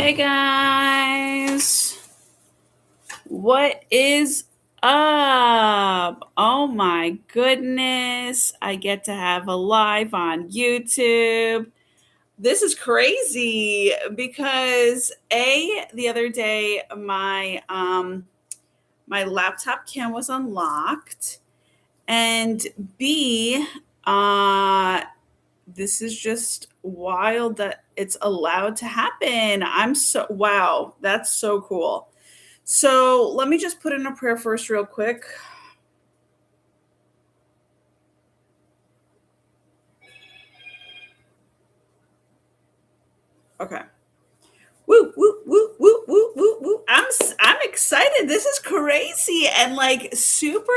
Hey guys, what is up? Oh my goodness, I get to have a live on YouTube. This is crazy because the other day my laptop cam was unlocked, and B, this is just wild that it's allowed to happen. Wow, that's so cool. So let me just put in a prayer first, real quick. Okay. Woo, woo, woo, woo, woo, woo, woo. I'm excited. This is crazy and like super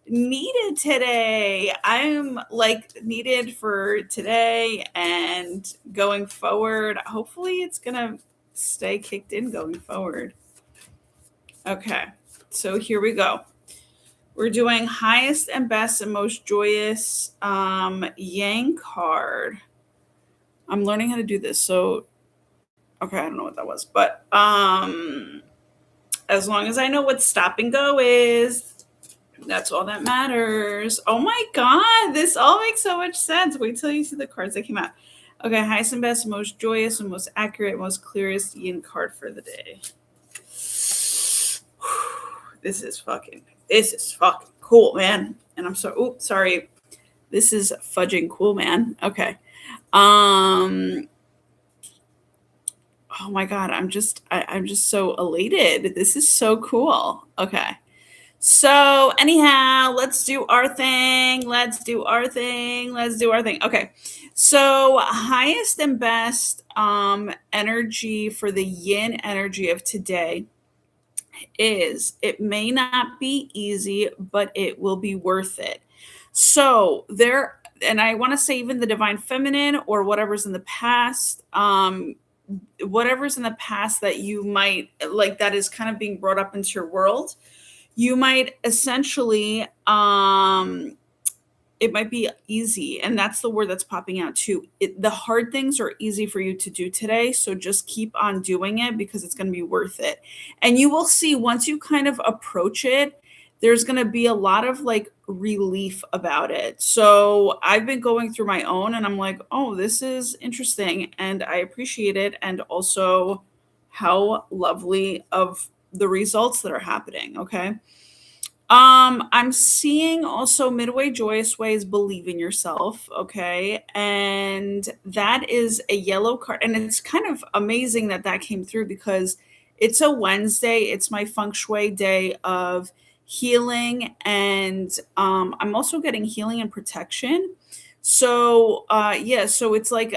needed today. I'm like needed for today and going forward. Hopefully it's gonna stay kicked in going forward. Okay, so here we go. We're doing highest and best and most joyous Yang card. I'm learning how to do this. So, okay, I don't know what that was, but as long as I know what stop and go is, that's all that matters. Oh my God, this all makes so much sense. Wait till you see the cards that came out. Okay, highest and best, most joyous and most accurate, most clearest yin card for the day. This is fucking cool, man. And I'm sorry. This is fudging cool, man. Okay. Oh my God, I'm just so elated. This is so cool. Okay. So anyhow, let's do our thing. Okay. So highest and best energy for the yin energy of today is it may not be easy, but it will be worth it. So there, and I want to say even the divine feminine or whatever's in the past, that you might like, that is kind of being brought up into your world, you might essentially it might be easy, and that's the word that's popping out too. The hard things are easy for you to do today, so just keep on doing it because it's going to be worth it. And you will see once you kind of approach it, there's going to be a lot of like relief about it. So I've been going through my own and I'm like, oh, this is interesting and I appreciate it, and also how lovely of the results that are happening. Okay. I'm seeing also midway joyous ways, believe in yourself. Okay. And that is a yellow card. And it's kind of amazing that that came through because it's a Wednesday. It's my feng shui day of healing. And I'm also getting healing and protection. So yeah, so it's like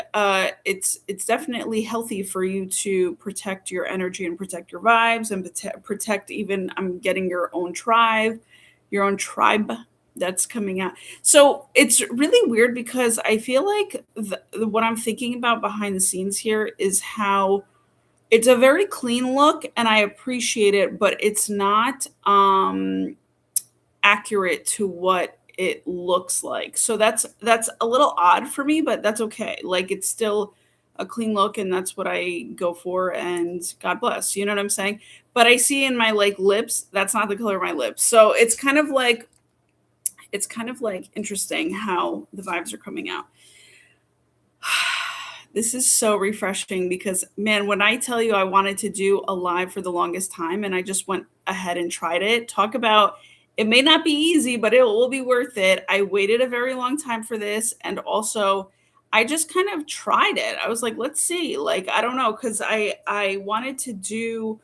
it's definitely healthy for you to protect your energy and protect your vibes and protect, even I'm getting your own tribe that's coming out. So it's really weird because I feel like what I'm thinking about behind the scenes here is how it's a very clean look and I appreciate it, but it's not accurate to what it looks like. So that's a little odd for me, but that's okay. Like it's still a clean look and that's what I go for, and God bless. You know what I'm saying? But I see in my like lips, that's not the color of my lips. So it's kind of like interesting how the vibes are coming out. This is so refreshing because, man, when I tell you I wanted to do a live for the longest time and I just went ahead and tried it, talk about it may not be easy, but it will be worth it. I waited a very long time for this. And also, I just kind of tried it. I was like, let's see. Like, I don't know, because I wanted to do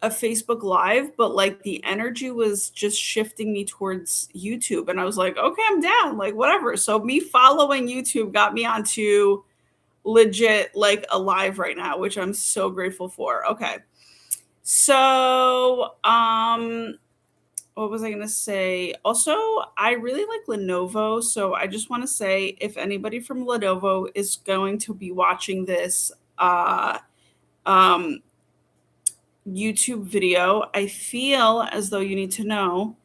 a Facebook Live, but like the energy was just shifting me towards YouTube. And I was like, okay, I'm down, like whatever. So me following YouTube got me onto legit like a live right now, which I'm so grateful for. Okay. So what was I going to say? Also, I really like Lenovo. So I just want to say if anybody from Lenovo is going to be watching this YouTube video, I feel as though you need to know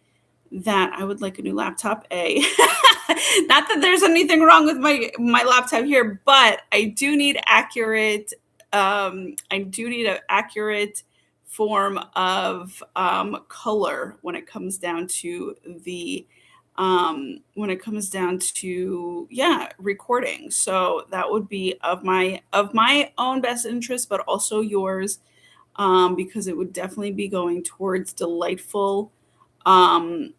that I would like a new laptop. Not that there's anything wrong with my laptop here, but I do need accurate I do need an accurate form of color when it comes down to yeah, recording. So that would be of my own best interest, but also yours, because it would definitely be going towards um,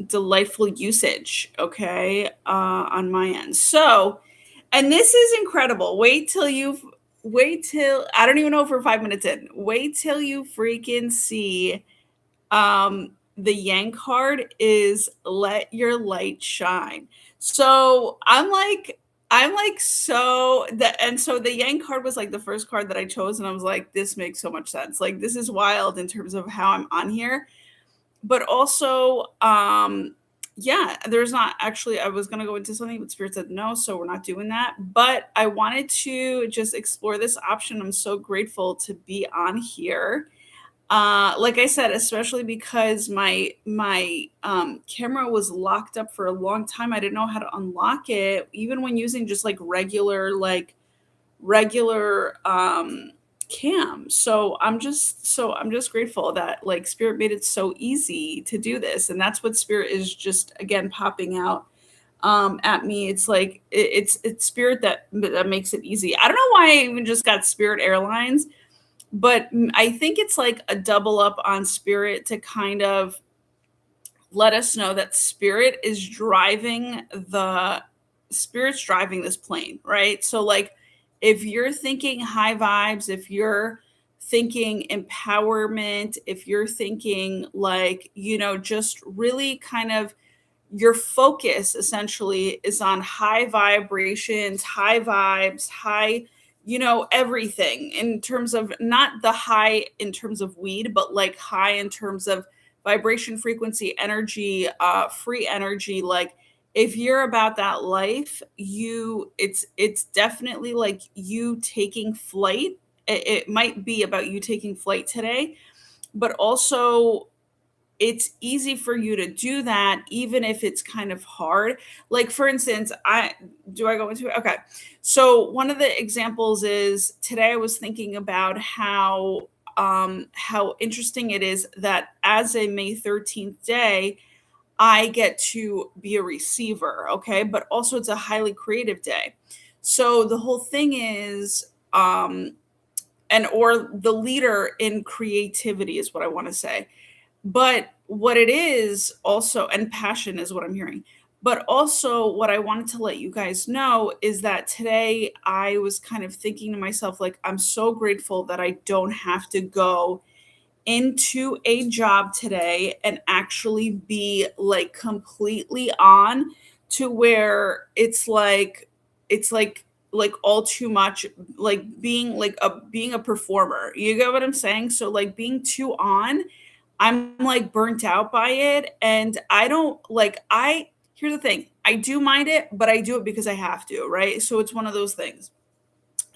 delightful usage, okay, on my end. So, and this is incredible. Wait till, I don't even know if we're 5 minutes in. Wait till you freaking see the Yang card is let your light shine. So so the Yang card was like the first card that I chose, and I was like, this makes so much sense. Like, this is wild in terms of how I'm on here. But also, yeah, there's not actually, I was gonna go into something, but Spirit said no, so we're not doing that. But I wanted to just explore this option. I'm so grateful to be on here. Like I said, especially because my camera was locked up for a long time. I didn't know how to unlock it, even when using just like regular cam. So I'm just grateful that like Spirit made it so easy to do this. And that's what Spirit is just again popping out at me. It's like it's Spirit that makes it easy. I don't know why I even just got Spirit Airlines, but I think it's like a double up on Spirit to kind of let us know that Spirit's driving this plane, right? So like if you're thinking high vibes, if you're thinking empowerment, if you're thinking like, just really kind of your focus essentially is on high vibrations, high vibes, high, everything in terms of not the high in terms of weed, but like high in terms of vibration, frequency, energy, free energy. Like if you're about that life, it's definitely like you taking flight. It might be about you taking flight today, but also it's easy for you to do that even if it's kind of hard. Like for instance, I go into it? Okay. So one of the examples is today I was thinking about how interesting it is that as a May 13th day, I get to be a receiver, okay? But also it's a highly creative day. So the whole thing is and or the leader in creativity is what I want to say. But what it is also, and passion is what I'm hearing. But also, what I wanted to let you guys know is that today I was kind of thinking to myself, like, I'm so grateful that I don't have to go into a job today and actually be like completely on to where it's like all too much, like being a performer. You get what I'm saying? So like being too on, I'm like burnt out by it. And I don't like, here's the thing, I do mind it, but I do it because I have to, right? So it's one of those things.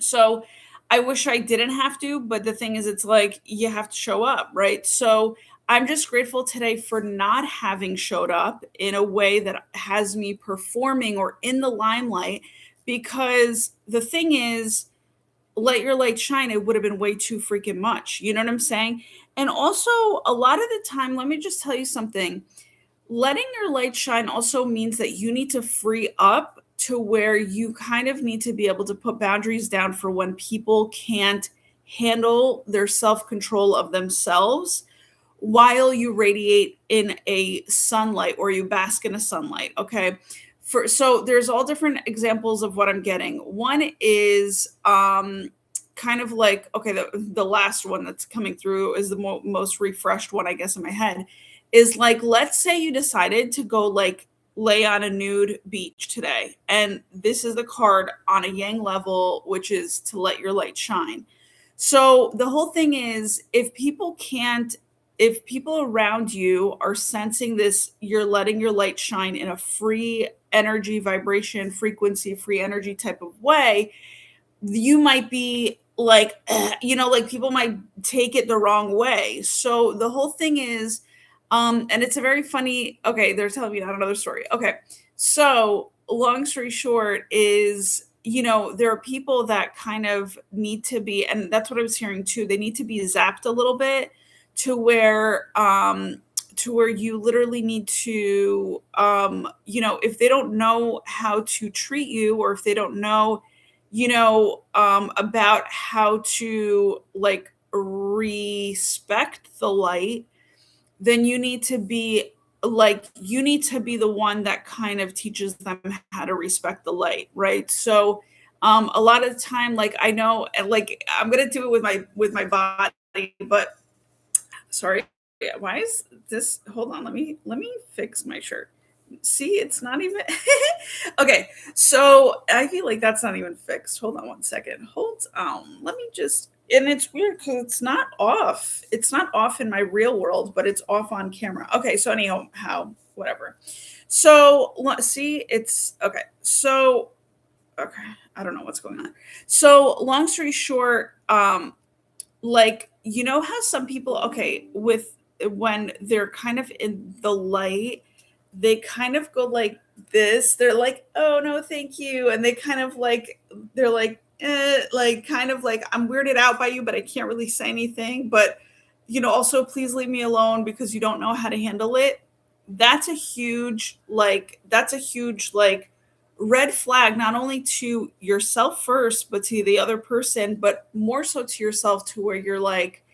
So I wish I didn't have to, but the thing is, it's like you have to show up, right? So I'm just grateful today for not having showed up in a way that has me performing or in the limelight, because the thing is, let your light shine, it would have been way too freaking much. You know what I'm saying? And also, a lot of the time, let me just tell you something. Letting your light shine also means that you need to free up to where you kind of need to be able to put boundaries down for when people can't handle their self control of themselves while you radiate in a sunlight or you bask in a sunlight. Okay. So there's all different examples of what I'm getting. One is kind of like, okay, the last one that's coming through is the most refreshed one, I guess, in my head, is like, let's say you decided to go like lay on a nude beach today. And this is the card on a Yang level, which is to let your light shine. So the whole thing is, if people around you are sensing this, you're letting your light shine in a free energy, vibration, frequency, free energy type of way, you might be like, like people might take it the wrong way. So the whole thing is, and it's a very funny, okay, they're telling me not another story. Okay. So long story short is, there are people that kind of need to be, and that's what I was hearing too. They need to be zapped a little bit to where you literally need to, if they don't know how to treat you, or if they don't know, about how to like respect the light, then you need to be the one that kind of teaches them how to respect the light, right? So a lot of the time, like, I know, and like, I'm gonna do it with my body, but sorry, why is this, hold on, let me fix my shirt. See, it's not even okay. So I feel like that's not even fixed. Hold on one second. Hold on. Let me just, and it's weird because it's not off. It's not off in my real world, but it's off on camera. Okay, so anyhow, whatever. So see, it's okay. So okay, I don't know what's going on. So long story short, like, how some people, okay, with when they're kind of in the light, they kind of go like this. They're like, oh no, thank you. And they kind of like, they're like kind of like, I'm weirded out by you, but I can't really say anything. But also please leave me alone because you don't know how to handle it. That's a huge red flag, not only to yourself first, but to the other person, but more so to yourself, to where you're like,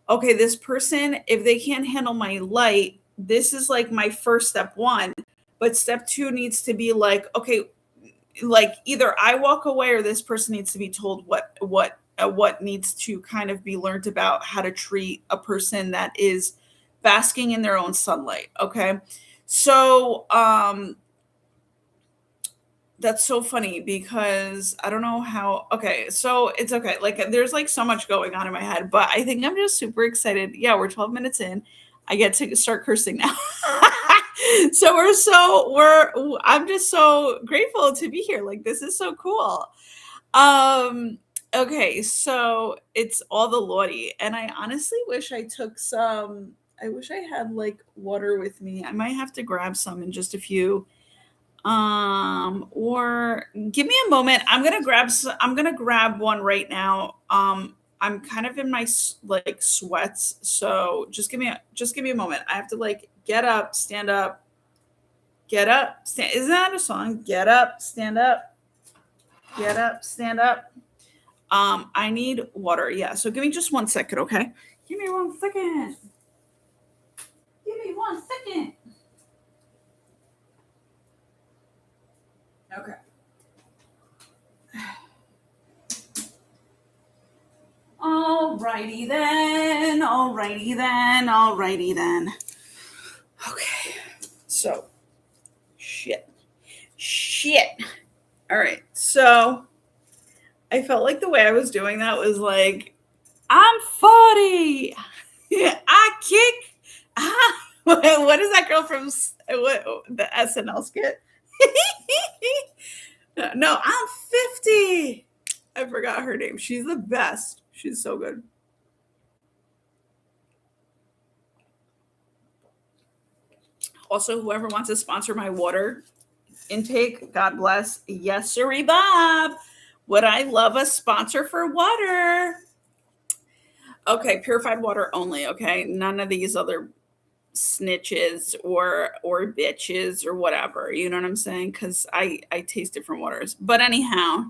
okay, this person, if they can't handle my light, this is like my first step one. But step two needs to be like, okay, like either I walk away or this person needs to be told what needs to kind of be learned about how to treat a person that is basking in their own sunlight. Okay. So that's so funny because I don't know how. Okay, so it's okay. Like, there's like so much going on in my head, but I think I'm just super excited. Yeah, we're 12 minutes in. I get to start cursing now. So I'm just so grateful to be here. Like, this is so cool. Um okay, so it's all the Lordy, and I honestly wish I wish I had like water with me. I might have to grab some in just a few, or give me a moment. I'm gonna grab one right now. I'm kind of in my like sweats, so just give me a moment. I have to like get up, stand up, get up, stand. Isn't that a song? Get up, stand up, get up, stand up. I need water. Yeah, so give me just 1 second. Okay, give me 1 second. Give me 1 second. Okay. Alrighty then. Alrighty then. Alrighty then. Okay. So, shit. All right. So, I felt like the way I was doing that was like, I'm 40. I kick. What is that girl from the SNL skit? No, I'm 50. I forgot her name. She's the best. She's so good. Also, whoever wants to sponsor my water intake, God bless. Yes, sirree, Bob. Would I love a sponsor for water? Okay, purified water only. Okay, none of these other snitches or bitches or whatever. You know what I'm saying? Because I taste different waters. But anyhow,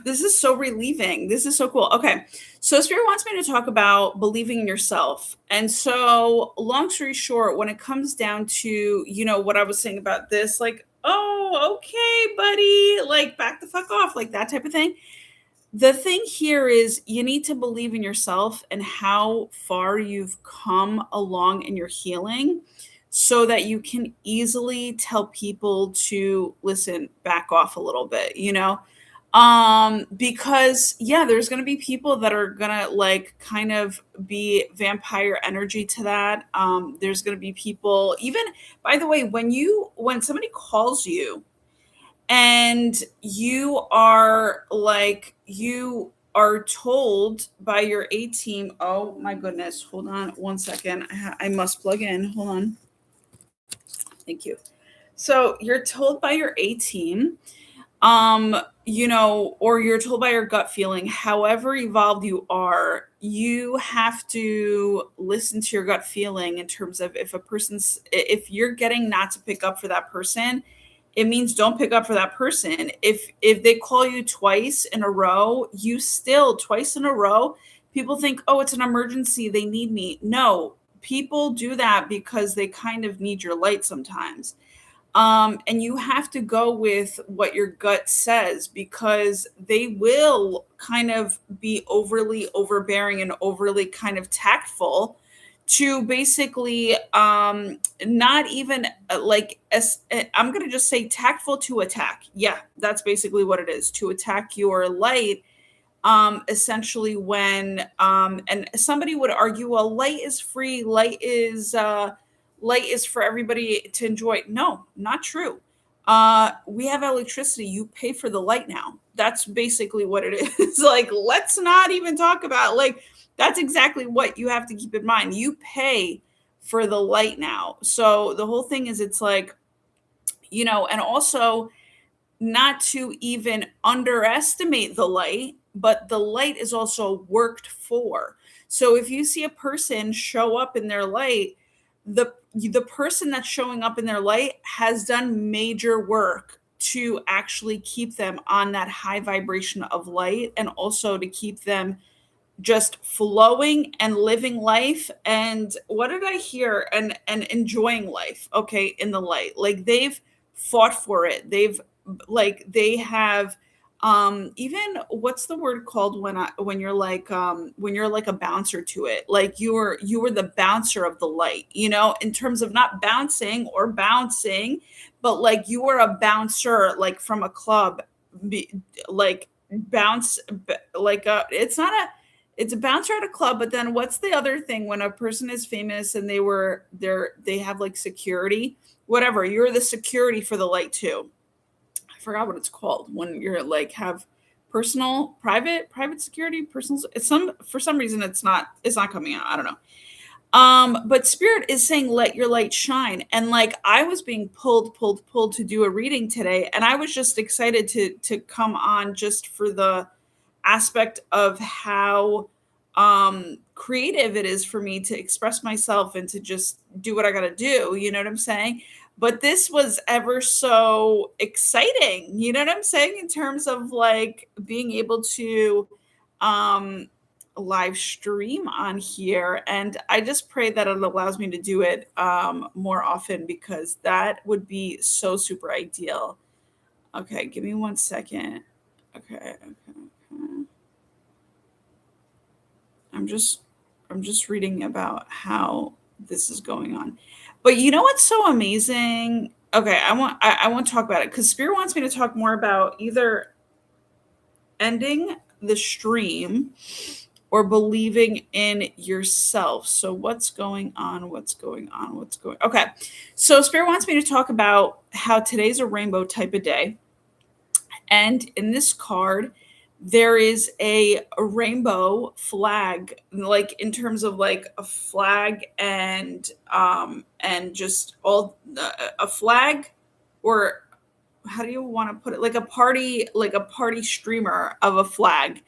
this is so relieving. This is so cool. Okay. So Spirit wants me to talk about believing in yourself. And so, long story short, when it comes down to, what I was saying about this, like, oh, okay, buddy, like, back the fuck off, like that type of thing. The thing here is you need to believe in yourself and how far you've come along in your healing, so that you can easily tell people to listen, back off a little bit, because yeah, there's going to be people that are going to like kind of be vampire energy to that. There's going to be people, even, by the way, when somebody calls you and you are told by your A team, oh my goodness, hold on 1 second. I must plug in. Hold on. Thank you. So you're told by your A team, um or you're told by your gut feeling, however evolved you are, you have to listen to your gut feeling in terms of if you're getting not to pick up for that person, it means don't pick up for that person. If they call you twice in a row, you still twice in a row, people think, oh, it's an emergency, they need me. No, people do that because they kind of need your light sometimes. And you have to go with what your gut says, because they will kind of be overly overbearing and overly kind of tactful to basically not even I'm going to just say tactful to attack. Yeah, that's basically what it is, to attack your light. Essentially, when and somebody would argue, well, light is free, light is for everybody to enjoy. No, not true. We have electricity, you pay for the light now. That's basically what it is. Like, let's not even talk about, like, that's exactly what you have to keep in mind. You pay for the light now. So the whole thing is, it's like, and also, not to even underestimate the light, but the light is also worked for. So if you see a person show up in their light, the person that's showing up in their light has done major work to actually keep them on that high vibration of light, and also to keep them just flowing and living life. And what did I hear? And enjoying life, okay, in the light. Like, they've fought for it. They have even, what's the word called when you're like a bouncer to it, like you were the bouncer of the light, in terms of not bouncing or bouncing, but like you were a bouncer, like from a club, like bounce, like it's a bouncer at a club. But then what's the other thing when a person is famous and they have like security, whatever, you're the security for the light too. I forgot what it's called when you're like have personal, private security, personal. It's for some reason it's not coming out. I don't know. But Spirit is saying, let your light shine. And like, I was being pulled to do a reading today, and I was just excited to come on, just for the aspect of how creative it is for me to express myself and to just do what I got to do. You know what I'm saying? But this was ever so exciting. You know what I'm saying? In terms of like being able to um, live stream on here. And I just pray that it allows me to do it more often, because that would be so super ideal. Okay, give me 1 second. Okay. I'm just reading about how this is going on. But you know what's so amazing? Okay, I want to talk about it, because Spirit wants me to talk more about either ending the stream or believing in yourself. So what's going on? Okay. So Spirit wants me to talk about how today's a rainbow type of day. And in this card, there is a rainbow flag, like in terms of like a flag, and just all a flag, or how do you want to put it, like a party streamer of a flag.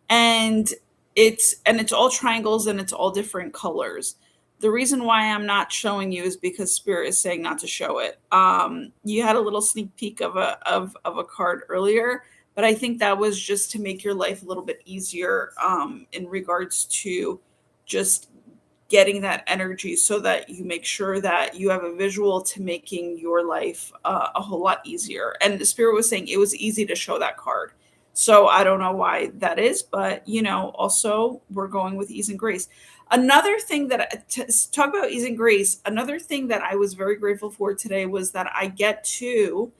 And it's all triangles, and it's all different colors. The reason why I'm not showing you is because Spirit is saying not to show it. You had a little sneak peek of a card earlier, but I think that was just to make your life a little bit easier in regards to just getting that energy, so that you make sure that you have a visual to making your life a whole lot easier. And the Spirit was saying it was easy to show that card. So I don't know why that is, but also we're going with ease and grace. Another thing talk about ease and grace. Another thing that I was very grateful for today was that I get to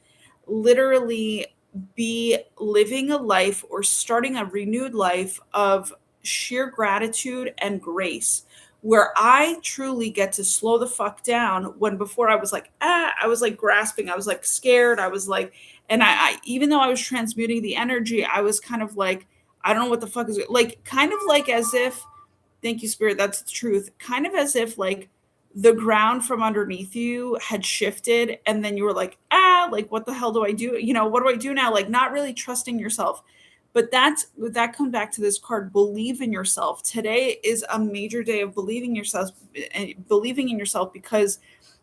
literally be living a life, or starting a renewed life of sheer gratitude and grace, where I truly get to slow the fuck down. When before I was like, I was like grasping, I was like scared, I was like, and I even though I was transmuting the energy, I was kind of like, I don't know what the fuck is it, like, kind of like as if, thank you, Spirit, that's the truth, kind of as if like the ground from underneath you had shifted, and then you were like, like, what the hell do I do? What do I do now? Like, not really trusting yourself. But that comes back to this card. Believe in yourself. Today is a major day of believing in yourself, because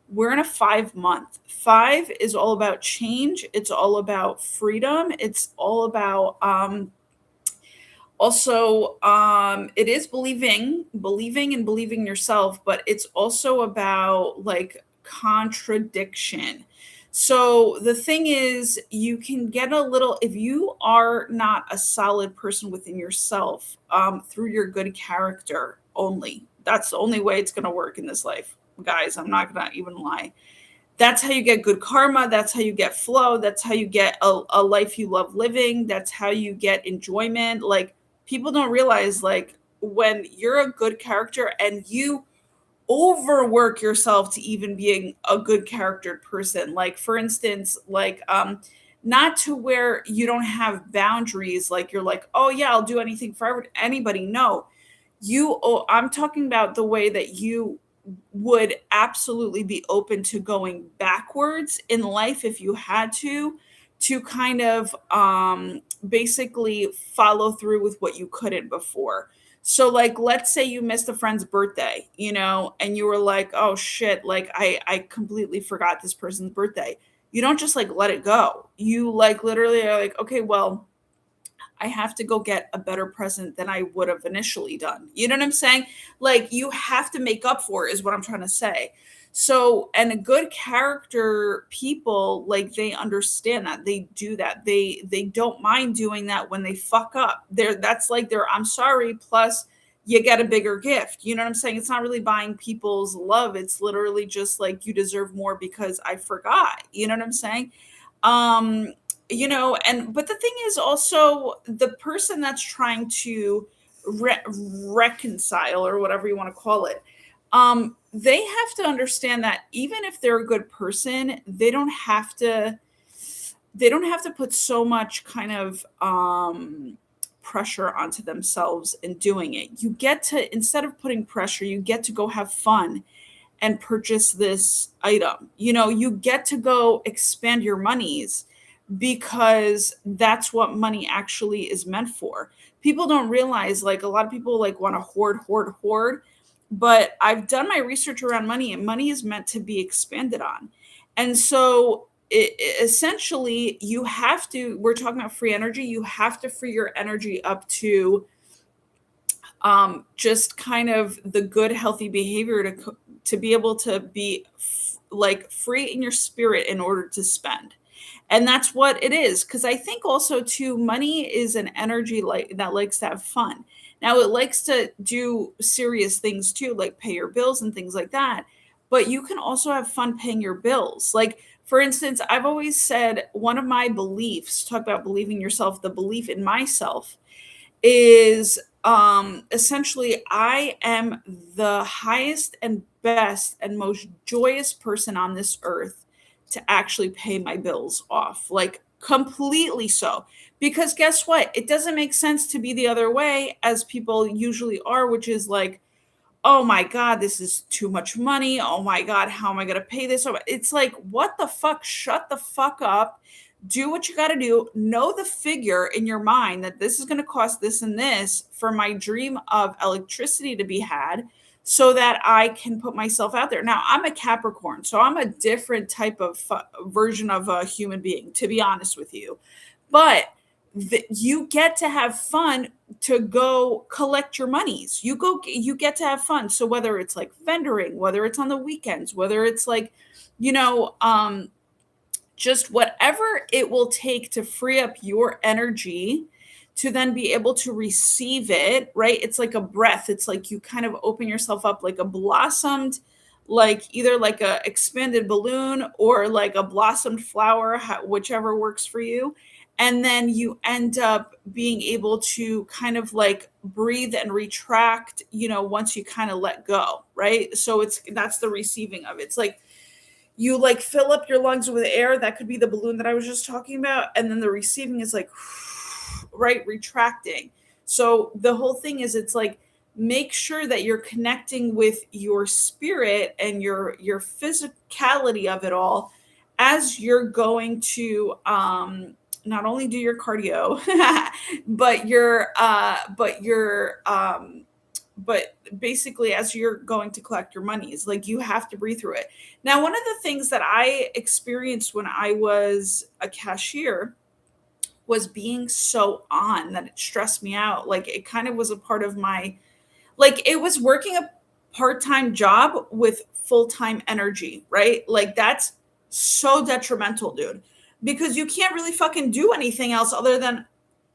we're in a 5 month. 5 is all about change. It's all about freedom. It's all about also it is believing and believing yourself, but it's also about like contradiction. So the thing is, you can get a little, if you are not a solid person within yourself, through your good character only. That's the only way it's going to work in this life, guys. I'm not going to even lie. That's how you get good karma. That's how you get flow. That's how you get a life you love living. That's how you get enjoyment. Like, people don't realize, like, when you're a good character and you overwork yourself to even being a good charactered person, like, for instance, like, not to where you don't have boundaries, like, you're like, oh yeah, I'll do anything for anybody. No, I'm talking about the way that you would absolutely be open to going backwards in life if you had to kind of basically follow through with what you couldn't before. So, like, let's say you missed a friend's birthday, and you were like, oh shit, like, I completely forgot this person's birthday. You don't just like let it go. You like literally are like, okay, well, I have to go get a better present than I would have initially done. You know what I'm saying? Like, you have to make up for it, is what I'm trying to say. So, and a good character people, like, they understand that. They do that. They don't mind doing that when they fuck up. That's like their I'm sorry plus you get a bigger gift. You know what I'm saying? It's not really buying people's love. It's literally just like, you deserve more because I forgot. You know what I'm saying? um and but the thing is also, the person that's trying to reconcile, or whatever you want to call it, they have to understand that even if they're a good person, they don't have to put so much kind of pressure onto themselves in doing it. You get to, instead of putting pressure, you get to go have fun and purchase this item. You get to go expand your monies, because that's what money actually is meant for. People don't realize, like, a lot of people like want to hoard, hoard, hoard, but I've done my research around money, and money is meant to be expanded on. And so essentially, we're talking about free energy. You have to free your energy up to just kind of the good, healthy behavior to be able to be like free in your spirit in order to spend. And that's what it is. Because I think also too, money is an energy like that likes to have fun. Now, it likes to do serious things too, like pay your bills and things like that. But you can also have fun paying your bills. Like, for instance, I've always said one of my beliefs, talk about believing yourself, the belief in myself is essentially, I am the highest and best and most joyous person on this earth to actually pay my bills off, like, completely so. Because guess what? It doesn't make sense to be the other way, as people usually are, which is like, oh my God, this is too much money. Oh my God, how am I going to pay this? It's like, what the fuck? Shut the fuck up. Do what you got to do. Know the figure in your mind that this is going to cost this and this for my dream of electricity to be had, so that I can put myself out there. Now, I'm a Capricorn, so I'm a different type of version of a human being, to be honest with you. But you get to have fun to go collect your monies. You get to have fun. So whether it's like vendoring, whether it's on the weekends, whether it's like, you know, just whatever it will take to free up your energy to then be able to receive it, right? It's like a breath. It's like you kind of open yourself up like a blossomed, like either like a expanded balloon or like a blossomed flower, whichever works for you. And then you end up being able to kind of like breathe and retract, once you kind of let go, right? So that's the receiving of it. It's like you like fill up your lungs with air. That could be the balloon that I was just talking about. And then the receiving is like, right, retracting. So the whole thing is, it's like make sure that you're connecting with your spirit and your physicality of it all as you're going to not only do your cardio but but basically as you're going to collect your monies, like you have to breathe through it. Now, one of the things that I experienced when I was a cashier was being so on that it stressed me out. Like it kind of was a part of my, like it was working a part-time job with full-time energy, right? Like that's so detrimental, dude, because you can't really fucking do anything else other than,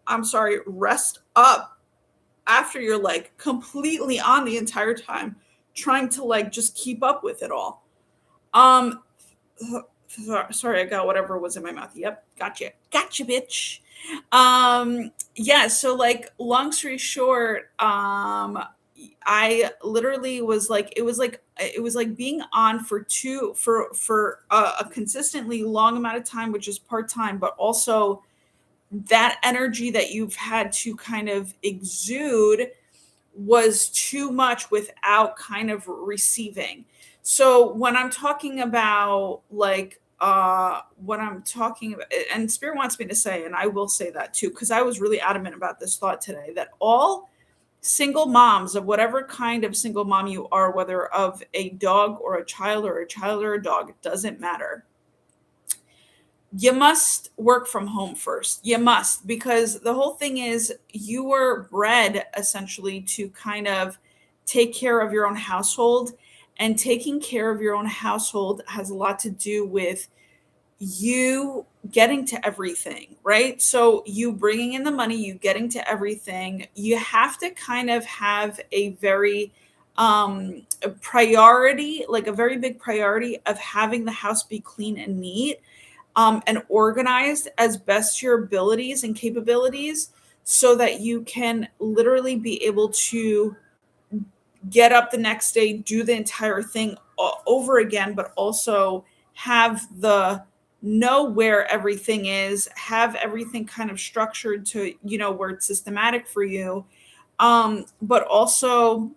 I'm sorry, rest up after you're like completely on the entire time trying to like just keep up with it all. Um sorry, I got whatever was in my mouth. Yep, gotcha, bitch. Yeah, so like long story short, I literally was like, it was like being on for a consistently long amount of time, which is part-time, but also that energy that you've had to kind of exude was too much without kind of receiving. So when I'm talking about like what I'm talking about, and spirit wants me to say, and I will say that too, because I was really adamant about this thought today, that all single moms of whatever kind of single mom you are, whether of a dog or a child or a child or a dog, it doesn't matter, you must work from home first. You must, because the whole thing is you were bred essentially to kind of take care of your own household. And taking care of your own household has a lot to do with you getting to everything, right? So you bringing in the money, you getting to everything. You have to kind of have a very a priority, like a very big priority of having the house be clean and neat, and organized as best your abilities and capabilities, so that you can literally be able to get up the next day, do the entire thing over again, but also have the know where everything is, have everything kind of structured to, where it's systematic for you. But also,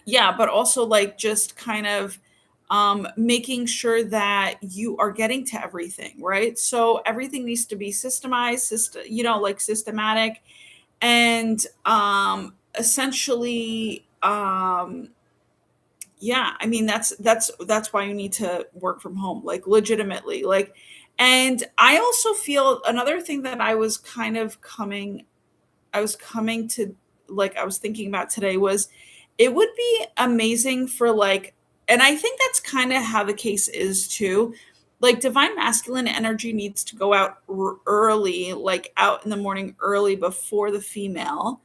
yeah, but also like just kind of making sure that you are getting to everything, right? So everything needs to be systemized, like systematic, and essentially, yeah, I mean that's why you need to work from home, like legitimately, like. And I also feel another thing that I was coming to, like, I was thinking about today was it would be amazing for like, and I think that's kind of how the case is too. Like divine masculine energy needs to go out early, like out in the morning early before the female.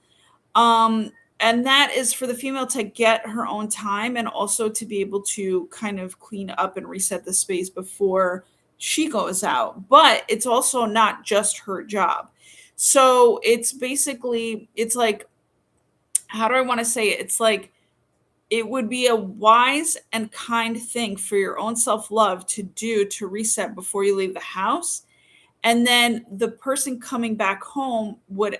Um, and that is for the female to get her own time and also to be able to kind of clean up and reset the space before she goes out. But it's also not just her job. So it's basically, it's like, how do I want to say it? It's like, it would be a wise and kind thing for your own self love to do to reset before you leave the house. And then the person coming back home would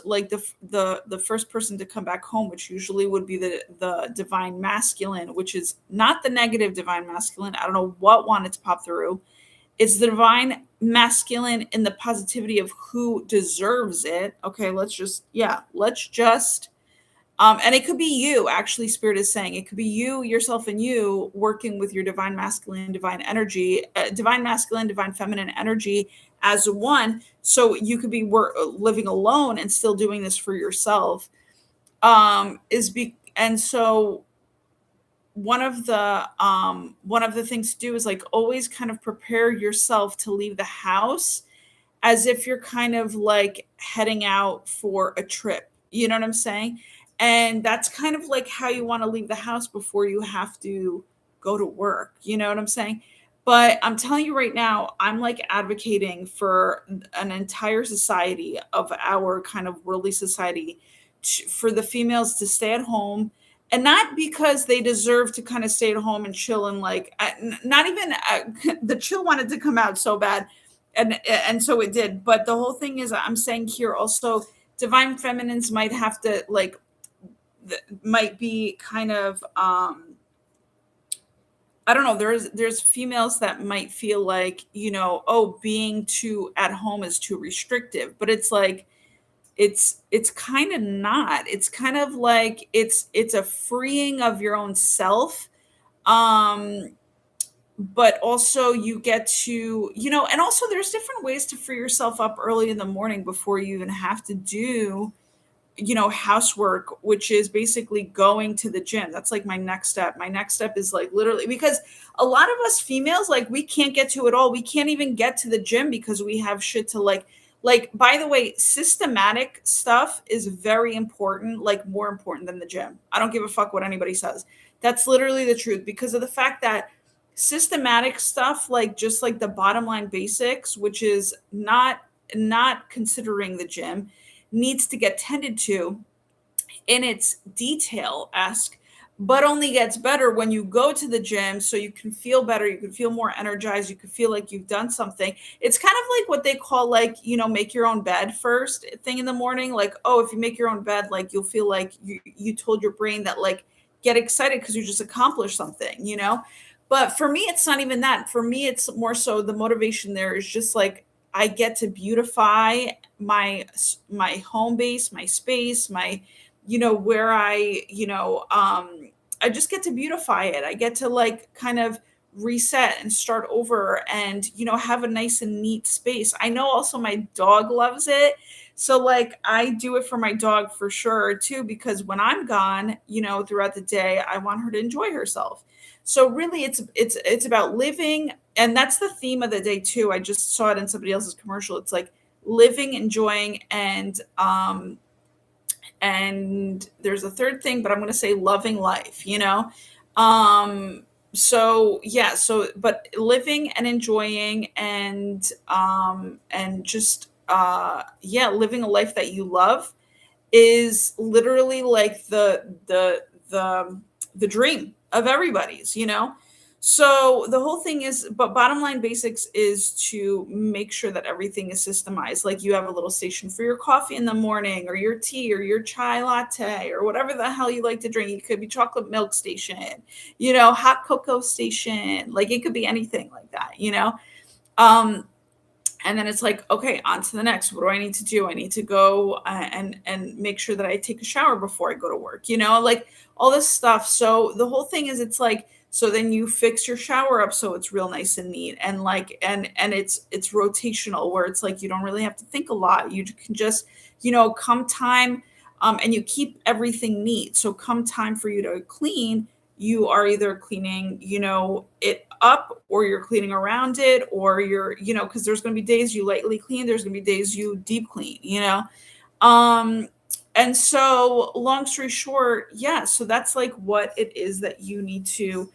like the first person to come back home, which usually would be the divine masculine, which is not the negative divine masculine. I don't know what wanted to pop through. It's the divine masculine in the positivity of who deserves it. Okay, let's just and it could be you, actually, spirit is saying it could be you, yourself, and you working with your divine masculine, divine energy, divine masculine, divine feminine energy as one. So you could be living alone and still doing this for yourself. And so one of the things to do is like always kind of prepare yourself to leave the house as if you're kind of like heading out for a trip. You know what I'm saying? And that's kind of like how you want to leave the house before you have to go to work. You know what I'm saying? But I'm telling you right now, I'm like advocating for an entire society of our kind of worldly society for the females to stay at home, and not because they deserve to kind of stay at home and chill and like, not even the chill wanted to come out so bad, and so it did. But the whole thing is, I'm saying here also, divine feminines might have to like might be kind of, I don't know, there's females that might feel like, oh, being too at home is too restrictive, but it's like it's kind of not. It's kind of like it's a freeing of your own self. Um but also you get to, and also there's different ways to free yourself up early in the morning before you even have to do, housework, which is basically going to the gym. That's like my next step. My next step is like literally, because a lot of us females, like, we can't get to it all. We can't even get to the gym because we have shit to by the way, systematic stuff is very important, like more important than the gym. I don't give a fuck what anybody says. That's literally the truth, because of the fact that systematic stuff, like just like the bottom line basics, which is not considering the gym, needs to get tended to in its detail-esque, but only gets better when you go to the gym, so you can feel better, you can feel more energized, you can feel like you've done something. It's kind of like what they call, like, make your own bed first thing in the morning. Like, oh, if you make your own bed, like, you'll feel like you told your brain that, like, get excited because you just accomplished something. But for me, it's not even that. For me, it's more so the motivation there is just like, I get to beautify my home base, my space, my, where I just get to beautify it. I get to, like, kind of reset and start over and, have a nice and neat space. I know also my dog loves it. So, like, I do it for my dog for sure too, because when I'm gone, throughout the day, I want her to enjoy herself. So really it's about living, and that's the theme of the day too. I just saw it in somebody else's commercial. It's like living, enjoying, and there's a third thing, but I'm going to say loving life. So yeah, so but living and enjoying and just yeah, living a life that you love is literally like the dream of everybody's. So the whole thing is, but bottom line basics is to make sure that everything is systemized. Like, you have a little station for your coffee in the morning, or your tea, or your chai latte, or whatever the hell you like to drink. It could be chocolate milk station, hot cocoa station. Like, it could be anything like that. um and then it's like, okay, on to the next. What do I need to do? I need to go and make sure that I take a shower before I go to work, like all this stuff. So the whole thing is, it's like, so then you fix your shower up so it's real nice and neat, and like, and it's rotational, where it's like you don't really have to think a lot. You can just, come time, and you keep everything neat. So come time for you to clean, you are either cleaning, it up, or you're cleaning around it, or you're, because there's going to be days you lightly clean, there's going to be days you deep clean. Um, and so long story short, yeah, so that's like what it is that you need to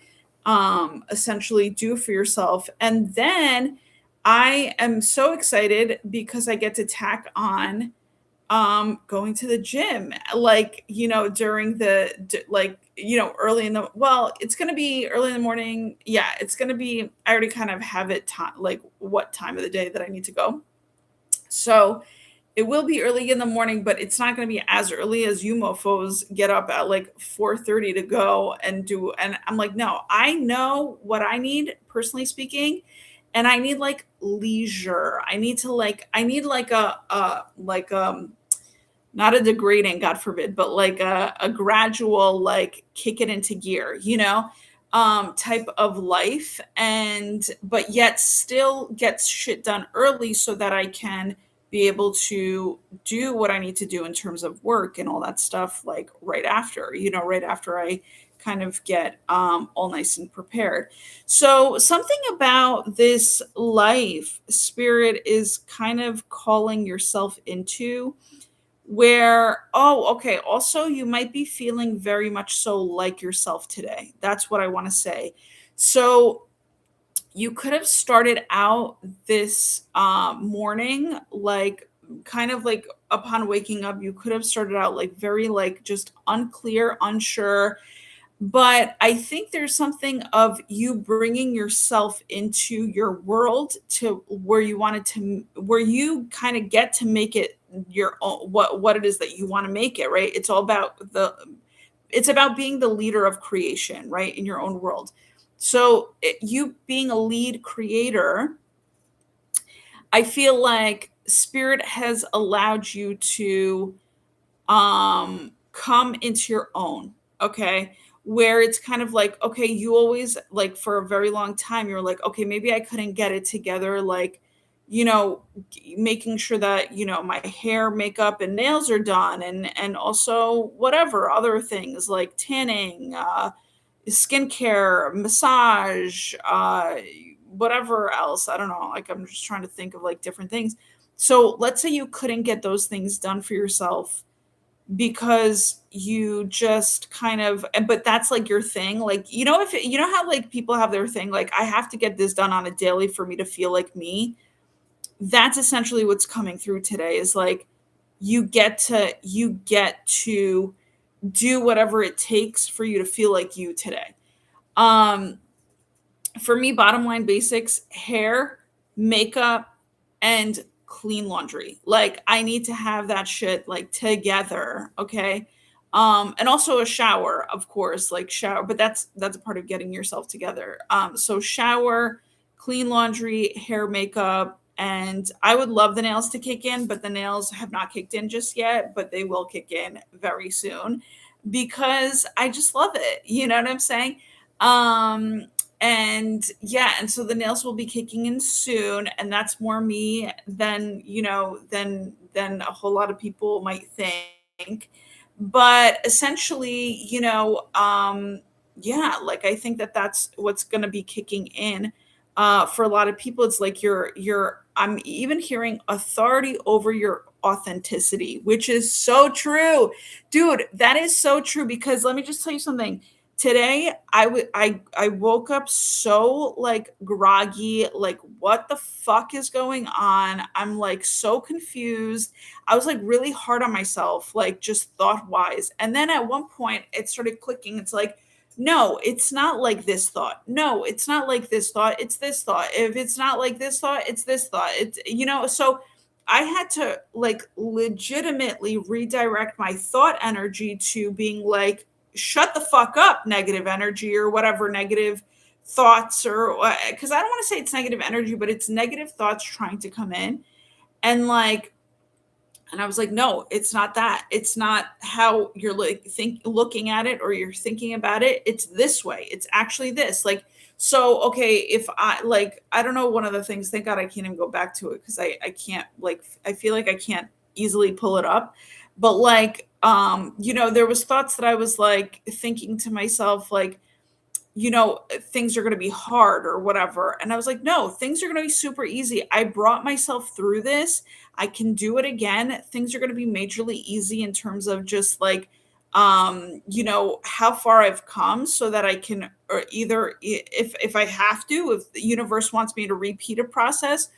essentially do for yourself. And then I am so excited because I get to tack on going to the gym, like, during like, early in the, well, it's going to be early in the morning. Yeah, it's going to be, I already kind of have it time, like what time of the day that I need to go. So it will be early in the morning, but it's not going to be as early as you mofos get up at like 4:30 to go and do. And I'm like, no, I know what I need, personally speaking. And I need like leisure. I need like not a degrading, God forbid, but like a gradual, like, kick it into gear, type of life. And, but yet still gets shit done early so that I can be able to do what I need to do in terms of work and all that stuff, like right after I kind of get all nice and prepared. So something about this life Spirit is kind of calling yourself into, where, oh, okay, also you might be feeling very much so like yourself today. That's what I want to say. So you could have started out this morning, like, kind of like upon waking up, you could have started out like very, like, just unclear, unsure. But I think there's something of you bringing yourself into your world to where you wanted to, where you kind of get to make it your own, what it is that you want to make it, right? It's all about it's about being the leader of creation, right, in your own world. So you being a lead creator, I feel like spirit has allowed you to come into your own, okay, where it's kind of like, okay, you always, like, for a very long time you're like, okay, maybe I couldn't get it together, like, you know, making sure that, my hair, makeup, and nails are done, and also whatever other things like tanning, skincare, massage, whatever else. I don't know. Like, I'm just trying to think of like different things. So let's say you couldn't get those things done for yourself because you just kind of, but that's like your thing. Like, if how like people have their thing, like, I have to get this done on a daily for me to feel like me. That's essentially what's coming through today, is like, you get to do whatever it takes for you to feel like you today. Um, for me, bottom line basics: hair, makeup, and clean laundry. Like, I need to have that shit like together, okay? And also a shower, of course, like shower, but that's a part of getting yourself together. So shower, clean laundry, hair, makeup, and I would love the nails to kick in, but the nails have not kicked in just yet, but they will kick in very soon because I just love it. You know what I'm saying? Um, and yeah, and so the nails will be kicking in soon, and that's more me than, than a whole lot of people might think. But essentially, yeah, like, I think that that's what's going to be kicking in. For a lot of people, it's like I'm even hearing authority over your authenticity, which is so true. Dude, that is so true, because let me just tell you something. Today, I woke up so, like, groggy, like, what the fuck is going on? I'm, like, so confused. I was, like, really hard on myself, like, just thought-wise, and then at one point, it started clicking. It's like, "No, it's not like this thought. No, it's not like this thought, it's this thought. If it's not like this thought, it's this thought." So I had to, like, legitimately redirect my thought energy to being like, shut the fuck up, negative energy, or whatever negative thoughts, or because I don't want to say it's negative energy, but it's negative thoughts trying to come in. And like, and I was like, no, it's not that. It's not how you're like looking at it, or you're thinking about it. It's this way. It's actually this. Like, so okay, if I, like, I don't know, one of the things, thank God I can't even go back to it, because I can't, like, I feel like I can't easily pull it up. But like, there was thoughts that I was like thinking to myself, like, things are going to be hard or whatever. And I was like, no, things are going to be super easy. I brought myself through this. I can do it again. Things are going to be majorly easy in terms of just like, how far I've come, so that I can, or either if I have to, if the universe wants me to repeat a process,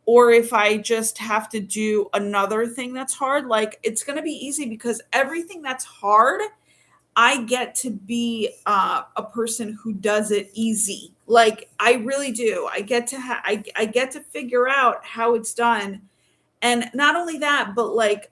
or if I just have to do another thing that's hard, like, it's going to be easy, because everything that's hard, I get to be a person who does it easy. Like, I really do. I get to I get to figure out how it's done, and not only that, but like,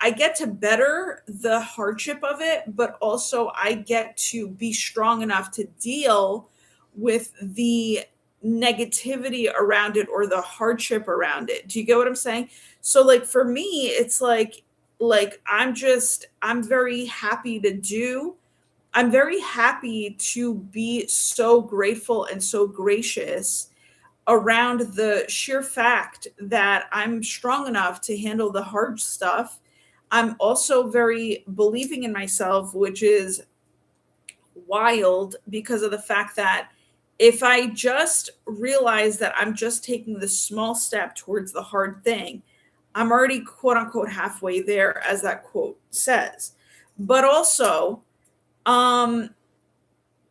I get to better the hardship of it, but also I get to be strong enough to deal with the negativity around it, or the hardship around it. Do you get what I'm saying? So like, for me, it's like I'm very happy to do. I'm very happy to be so grateful and so gracious around the sheer fact that I'm strong enough to handle the hard stuff. I'm also very believing in myself, which is wild, because of the fact that if I just realize that I'm just taking the small step towards the hard thing, I'm already quote unquote halfway there, as that quote says. But also, um,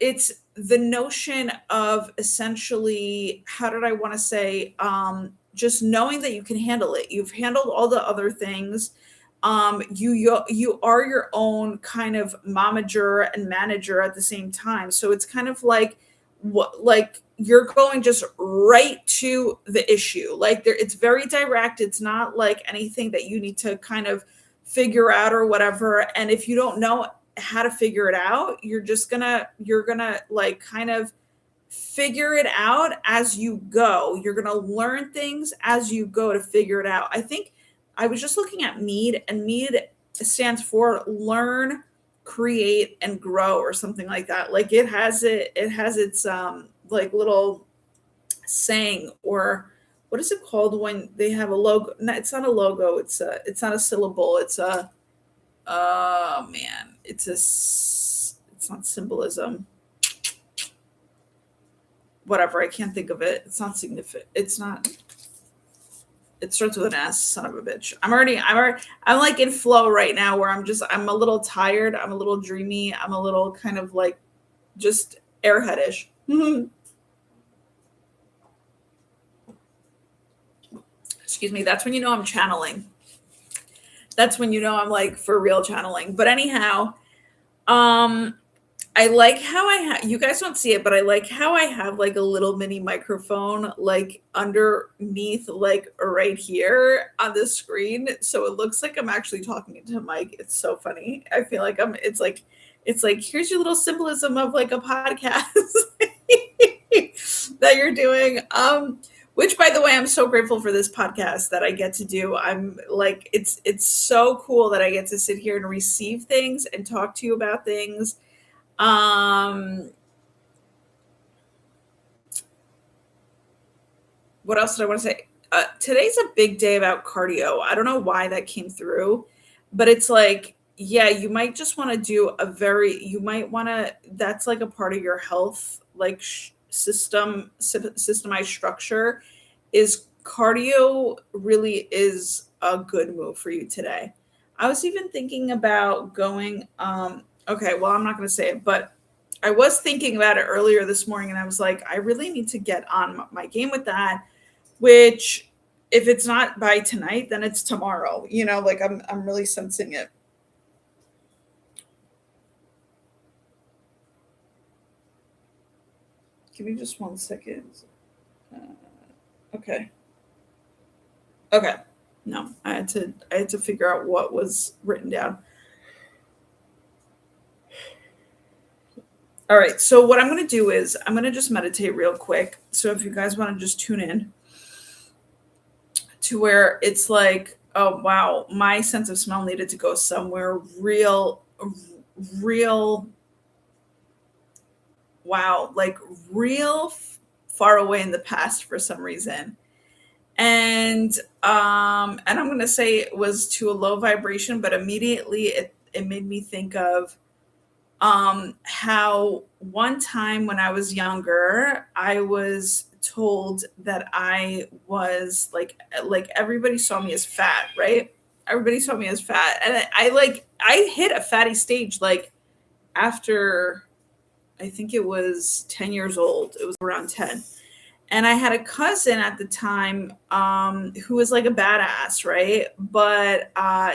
it's the notion of essentially, how did I want to say, just knowing that you can handle it. You've handled all the other things. You are your own kind of momager and manager at the same time. So it's kind of like, what, like, you're going just right to the issue. Like, there, it's very direct. It's not like anything that you need to kind of figure out or whatever. And if you don't know how to figure it out. You're gonna like kind of figure it out as you go. You're going to learn things as you go to figure it out. I think I was just looking at MEAD, and MEAD stands for learn, create, and grow, or something like that. Like it has its like little saying, or what is it called when they have a logo? No, it's not a logo. It's not a syllable. It's a, oh man, it's not symbolism. Whatever, I can't think of it. It's not significant. It's not. It starts with an S. Son of a bitch. I'm like in flow right now, where I'm a little tired. I'm a little dreamy. I'm a little kind of like just airheadish. Excuse me. That's when you know I'm channeling. That's when you know I'm like for real channeling. But anyhow, I like how you guys don't see it, but I like how I have like a little mini microphone like underneath, like right here on the screen. So it looks like I'm actually talking into a mic. It's so funny. I feel like it's like, here's your little symbolism of like a podcast that you're doing. Which, by the way, I'm so grateful for this podcast that I get to do. I'm like, it's so cool that I get to sit here and receive things and talk to you about things. What else did I want to say? Today's a big day about cardio. I don't know why that came through, but it's like, yeah, you might just want to do that's like a part of your health, like systemized structure is cardio really is a good move for you today. I was even thinking about going, okay, well, I'm not going to say it, but I was thinking about it earlier this morning, and I was like, I really need to get on my game with that, which if it's not by tonight, then it's tomorrow. Like I'm really sensing it. Give me just 1 second. Okay. Okay. No, I had to figure out what was written down. All right. So what I'm going to do is I'm going to just meditate real quick. So if you guys want to just tune in to where it's like, oh, wow, my sense of smell needed to go somewhere real, wow, like real far away in the past for some reason. And I'm going to say it was to a low vibration, but immediately it made me think of how one time when I was younger, I was told that I was like everybody saw me as fat, right? Everybody saw me as fat. And I hit a fatty stage like after, I think it was 10 years old. It was around 10. And I had a cousin at the time who was like a badass, right? But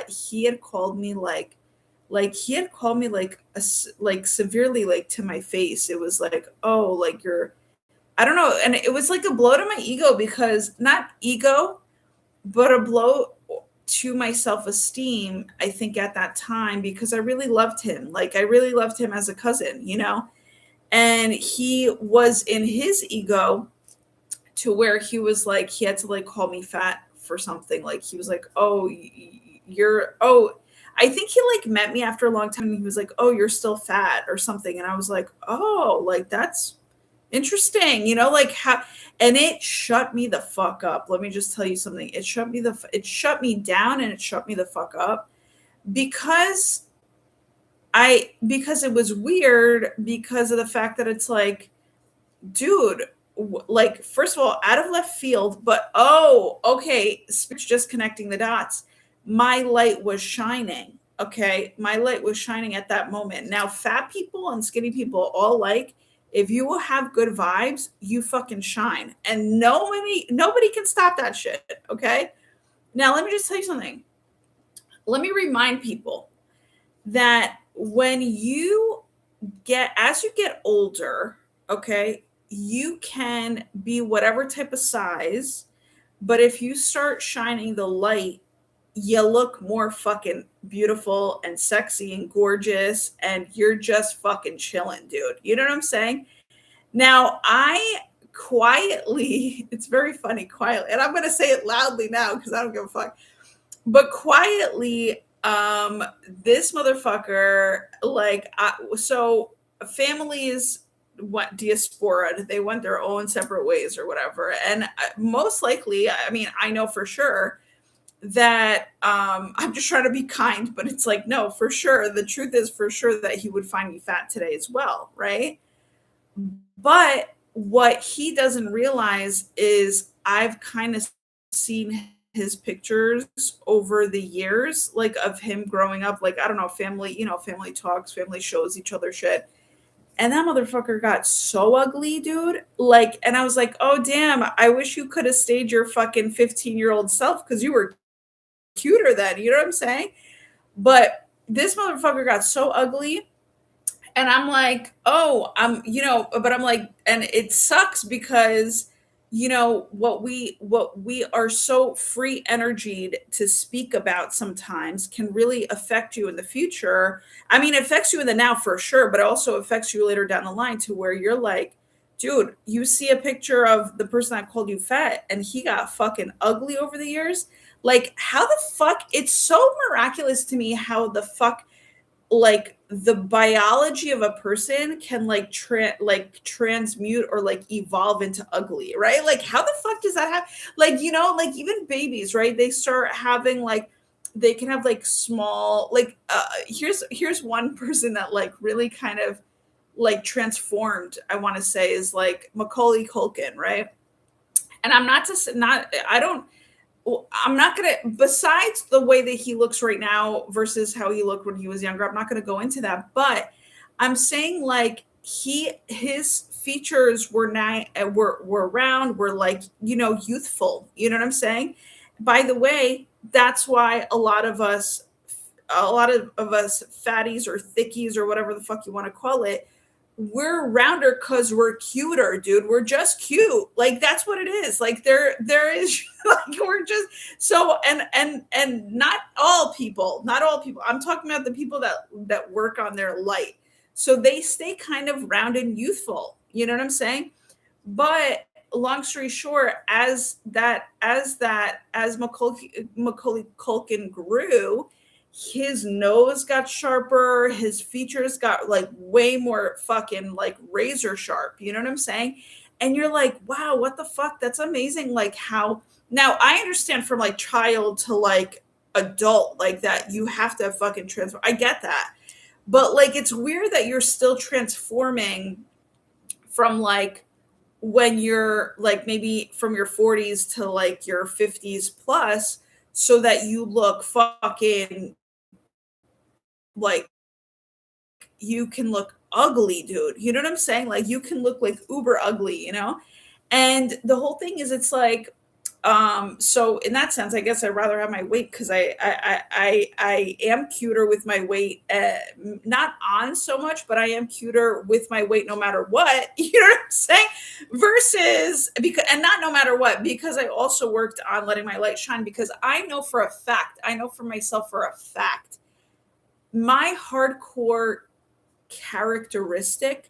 he had called me like severely like to my face. It was like, oh, like you're, I don't know. And it was like a blow to my ego, because not ego, but a blow to my self-esteem, I think at that time, because I really loved him. Like I really loved him as a cousin, and he was in his ego to where he was like, he had to like call me fat for something. Like he was like, oh, I think he like met me after a long time, and he was like, oh, you're still fat or something. And I was like, oh, like that's interesting, like how, and it shut me the fuck up. Let me just tell you something. It shut me down, and it shut me the fuck up, because it was weird, because of the fact that it's like, dude, like, first of all, out of left field, but oh, okay, just connecting the dots. My light was shining. Okay, my light was shining at that moment. Now, fat people and skinny people all like, if you will have good vibes, you fucking shine, and nobody can stop that shit. Okay, now let me just tell you something. Let me remind people that when as you get older, okay, you can be whatever type of size, but if you start shining the light, you look more fucking beautiful and sexy and gorgeous, and you're just fucking chilling, dude. You know what I'm saying? Now, I quietly, it's very funny, quietly, and I'm going to say it loudly now because I don't give a fuck. But quietly, this motherfucker, like, so families went diaspora, they went their own separate ways or whatever. And most likely, I mean, I know for sure that I'm just trying to be kind, but it's like, no, for sure. The truth is for sure that he would find me fat today as well, right? But what he doesn't realize is I've kind of seen his pictures over the years, like of him growing up, like, I don't know, family, family talks, family shows each other shit. And that motherfucker got so ugly, dude. Like, and I was like, oh, damn, I wish you could have stayed your fucking 15-year-old self because you were cuter then. You know what I'm saying? But this motherfucker got so ugly. And I'm like, oh, but I'm like, and it sucks because, what we are so free energied to speak about sometimes can really affect you in the future. I mean, it affects you in the now for sure, but it also affects you later down the line to where you're like, dude, you see a picture of the person that called you fat and he got fucking ugly over the years. Like, how the fuck? It's so miraculous to me how the fuck, like, the biology of a person can like transmute or like evolve into ugly, right? Like, how the fuck does that happen? Like, like even babies, right? They start having like, they can have like small, like, here's one person that like really kind of like transformed, I want to say, is like Macaulay Culkin, right? And I'm not just not I don't I'm not gonna, besides the way that he looks right now versus how he looked when he was younger, I'm not gonna go into that. But I'm saying like his features were round, were like, youthful. You know what I'm saying? By the way, that's why a lot of us fatties or thickies or whatever the fuck you want to call it, we're rounder because we're cuter, dude. We're just cute. Like, that's what it is. Like, there is like, we're just so, and not all people. I'm talking about the people that work on their light. So they stay kind of round and youthful. You know what I'm saying? But long story short, as Macaulay Culkin grew, his nose got sharper, his features got like way more fucking like razor sharp. You know what I'm saying? And you're like, wow, what the fuck? That's amazing. Like, how now I understand from like child to like adult, like that you have to fucking transform. I get that. But like, it's weird that you're still transforming from like when you're like maybe from your 40s to like your 50s plus, so that you look fucking like, you can look ugly, dude. You know what I'm saying? Like, you can look like uber ugly. And the whole thing is, it's like, so in that sense, I guess I'd rather have my weight because I am cuter with my weight, not on so much, but I am cuter with my weight no matter what. You know what I'm saying? Versus, because, and not no matter what, because I also worked on letting my light shine, because I know for a fact, I know for myself for a fact, my hardcore characteristic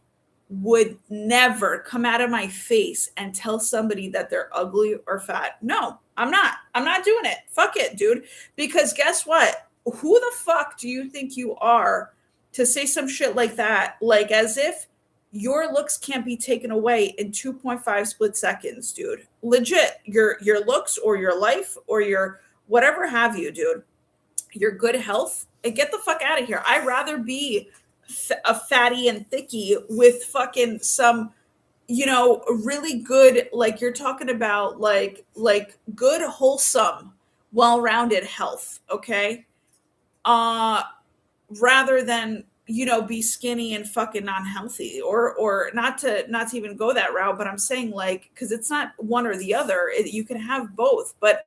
would never come out of my face and tell somebody that they're ugly or fat. No, I'm not. I'm not doing it. Fuck it, dude. Because guess what? Who the fuck do you think you are to say some shit like that? Like, as if your looks can't be taken away in 2.5 split seconds, dude. Legit. Your looks or your life or your whatever have you, dude. Your good health, and get the fuck out of here. I'd rather be a fatty and thicky with fucking some, really good, like you're talking about, like good, wholesome, well-rounded health, okay? Uh Rather than, be skinny and fucking non-healthy, or not to even go that route, but I'm saying like, because it's not one or the other. You can have both, but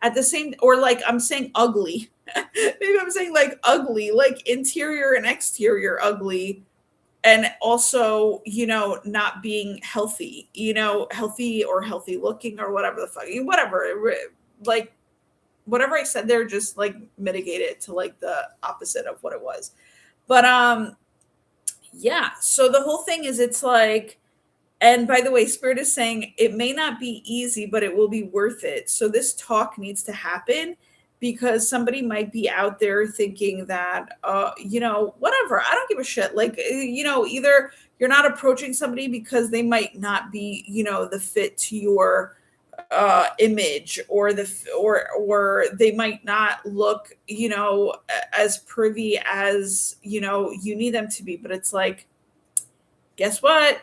at the same, or like I'm saying ugly. Maybe I'm saying like ugly, like interior and exterior ugly, and also, not being healthy, healthy or healthy looking or whatever the fuck, whatever. Like, whatever I said there, just like mitigate it to like the opposite of what it was. But yeah, so the whole thing is it's like, and by the way, Spirit is saying it may not be easy, but it will be worth it. So this talk needs to happen because somebody might be out there thinking that, whatever, I don't give a shit. Like, either you're not approaching somebody because they might not be, the fit to your image, or or they might not look, as privy as, you need them to be. But it's like, guess what?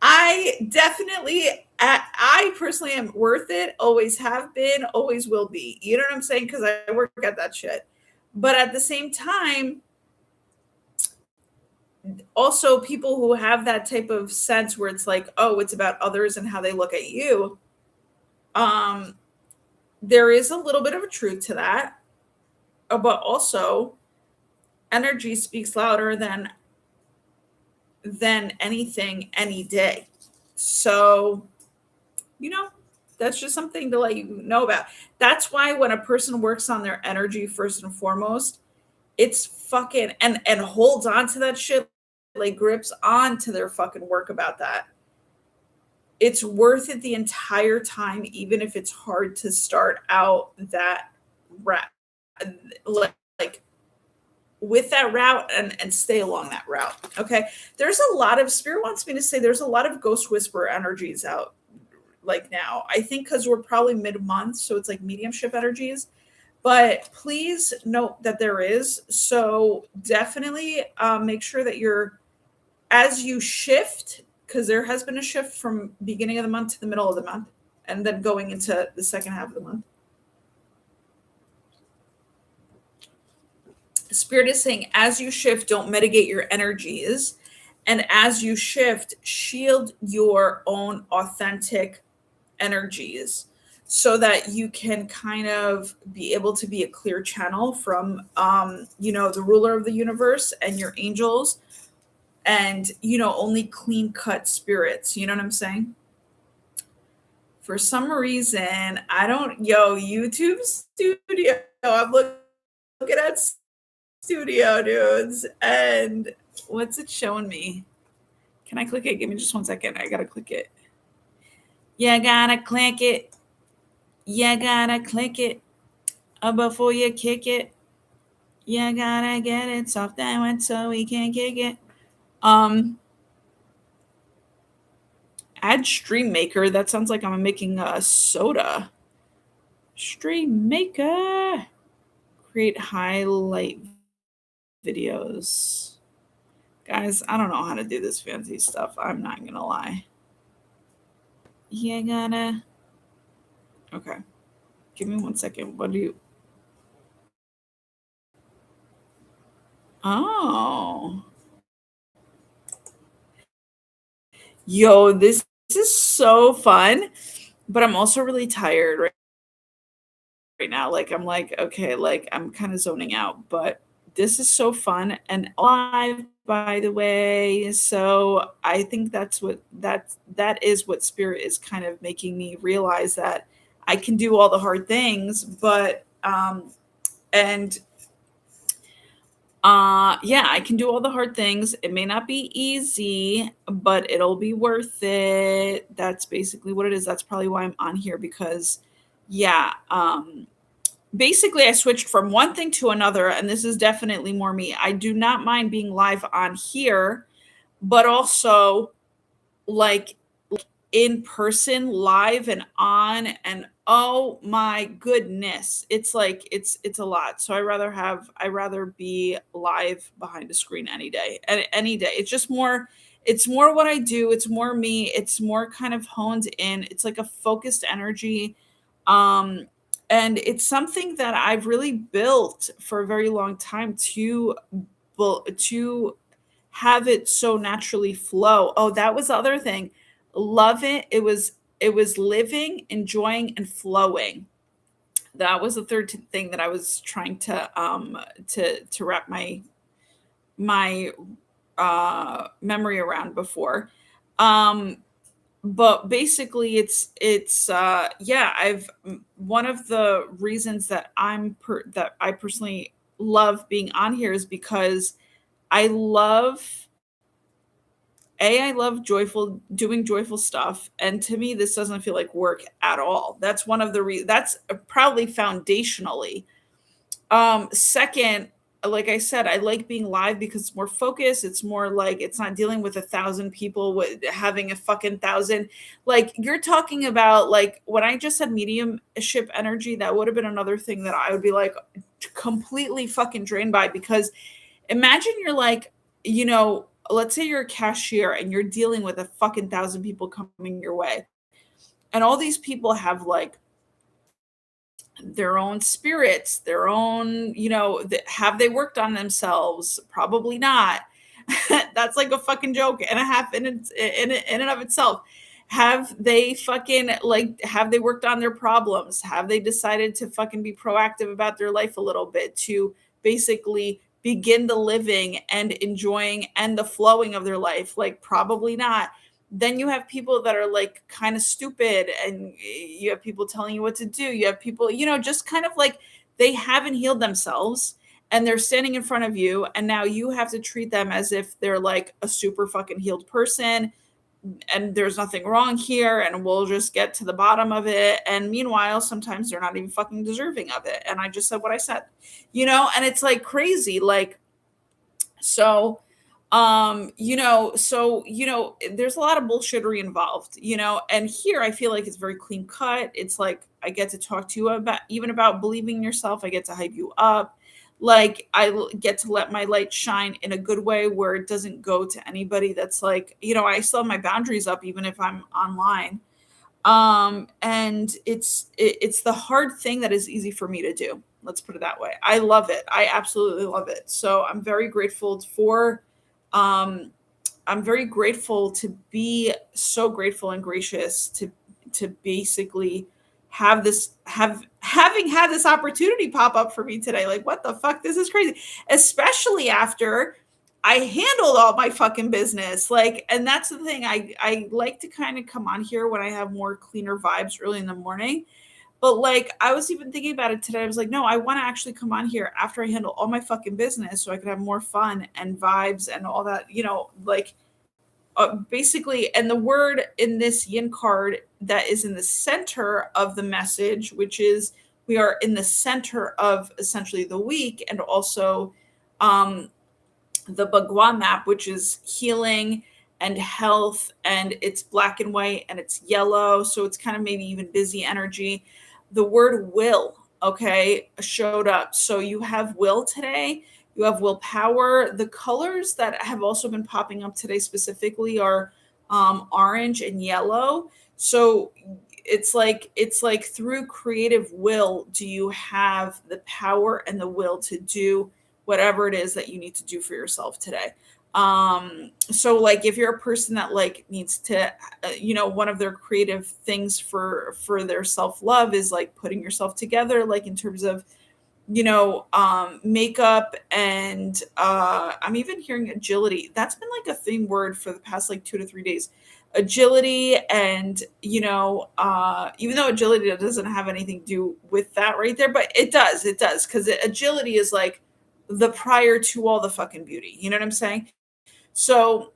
I definitely, I personally am worth it, always have been, always will be. You know what I'm saying? Because I work at that shit. But at the same time, also people who have that type of sense where it's like, oh, it's about others and how they look at you. Um, there is a little bit of a truth to that, but also energy speaks louder than anything any day. So, you know, that's just something to let you know about. That's why when a person works on their energy first and foremost, it's fucking, and holds on to that shit, like grips on to their fucking work about that. It's worth it the entire time, even if it's hard to start out that route, like with that route, and stay along that route. Okay. There's a lot of, Spirit wants me to say there's a lot of ghost whisperer energies out like now. I think because we're probably mid-month, so it's like mediumship energies. But please note that there is. So definitely make sure that you're, as you shift, because there has been a shift from beginning of the month to the middle of the month, and then going into the second half of the month. Spirit is saying, as you shift, don't mitigate your energies. And as you shift, shield your own authentic energies so that you can kind of be able to be a clear channel from, the ruler of the universe and your angels, and, only clean cut spirits. You know what I'm saying? For some reason, I don't, YouTube studio. I'm looking at studio dudes, and what's it showing me? Can I click it? Give me just 1 second. I gotta click it. You gotta click it. You gotta click it before you kick it. You gotta get it soft and wet so we can kick it. Add stream maker. That sounds like I'm making a soda. Stream maker. Create highlight videos. Guys, I don't know how to do this fancy stuff. I'm not gonna lie. You gotta. Okay. Give me 1 second. What do you. Oh. Yo, this is so fun, but I'm also really tired right now. Like, I'm like, okay, like I'm kind of zoning out, but this is so fun and live, by the way. So I think that is what Spirit is kind of making me realize, that I can do all the hard things, but and yeah, I can do all the hard things. It may not be easy, but it'll be worth it. That's basically what it is. That's probably why I'm on here, because yeah, basically I switched from one thing to another, and this is definitely more me. I do not mind being live on here, but also like in person, live and on, and oh my goodness, it's like it's a lot. So I rather be live behind a screen any day. Any day. It's just more, it's more what I do, it's more me, it's more kind of honed in, it's like a focused energy. And it's something that I've really built for a very long time to have it so naturally flow. Oh, that was the other thing. Love it. It was living, enjoying, and flowing. That was the third thing that I was trying to wrap my memory around before. Um But basically yeah, one of the reasons that that I personally love being on here is because I love I love doing joyful stuff, and to me, this doesn't feel like work at all. That's one of the that's probably foundationally. Second, like I said, I like being live because it's more focused. It's more like it's not dealing with 1,000 people with having a fucking thousand. Like you're talking about, like when I just said mediumship energy, that would have been another thing that I would be like completely fucking drained by, because imagine you're like, let's say you're a cashier and you're dealing with 1,000 people coming your way. And all these people have like their own spirits, their own, have they worked on themselves? Probably not. That's like a fucking joke and a half in and of itself. Have they worked on their problems? Have they decided to fucking be proactive about their life a little bit to basically begin the living and enjoying and the flowing of their life? Like, probably not. Then you have people that are like kind of stupid, and you have people telling you what to do. You have people, just kind of like they haven't healed themselves, and they're standing in front of you, and now you have to treat them as if they're like a super fucking healed person, and there's nothing wrong here, and we'll just get to the bottom of it. And meanwhile, sometimes they're not even fucking deserving of it. And I just said what I said, and it's like crazy. Like, so there's a lot of bullshittery involved, and here I feel like it's very clean cut. It's like I get to talk to you about believing in yourself. I get to hype you up. Like get to let my light shine in a good way, where it doesn't go to anybody that's like, I still have my boundaries up even if I'm online. And it's the hard thing that is easy for me to do. Let's put it that way. I love it. I absolutely love it. So um I'm very grateful to be so grateful and gracious to basically having had this opportunity pop up for me today. Like, what the fuck? This is crazy. Especially after I handled all my fucking business. Like, and that's the thing. I like to kind of come on here when I have more cleaner vibes early in the morning. But like, I was even thinking about it today. I was like, no, I want to actually come on here after I handle all my fucking business so I could have more fun and vibes and all that, like basically. And the word in this yin card that is in the center of the message, which is we are in the center of essentially the week, and also um, the Bhagwan map, which is healing and health, and it's black and white and it's yellow. So it's kind of maybe even busy energy. The word will, okay, showed up. So you have will today. You have willpower. The colors that have also been popping up today specifically are orange and yellow. So it's like through creative will do you have the power and the will to do whatever it is that you need to do for yourself today. So like if you're a person that like needs to one of their creative things for their self-love is like putting yourself together, like in terms of makeup, and I'm even hearing agility. That's been like a theme word for the past like 2 to 3 days. Agility, and even though agility doesn't have anything to do with that right there, but it does, because agility is like the prior to all the fucking beauty. You know what I'm saying? So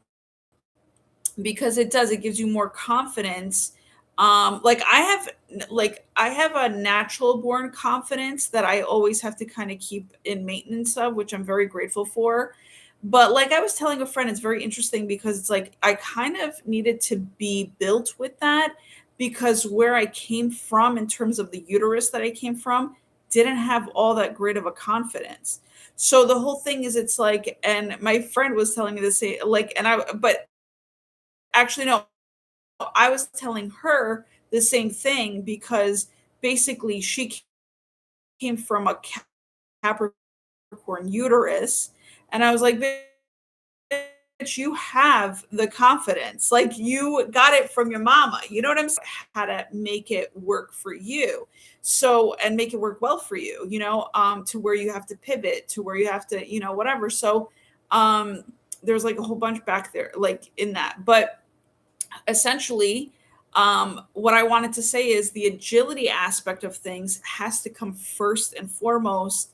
because it gives you more confidence. Like I have a natural born confidence that I always have to kind of keep in maintenance of, which I'm very grateful for. But like I was telling a friend, it's very interesting because it's like I kind of needed to be built with that, because where I came from in terms of the uterus that I came from didn't have all that great of a confidence. So the whole thing is, it's like, and my friend was telling me the same, like, but actually, no, I was telling her the same thing, because basically she came from a Capricorn uterus. And I was like, bitch, you have the confidence. Like, you got it from your mama. You know what I'm saying? How to make it work for you. So, and make it work well for you, to where you have to pivot, to where you have to, whatever. So, there's like a whole bunch back there, like in that. But essentially, What I wanted to say is the agility aspect of things has to come first and foremost,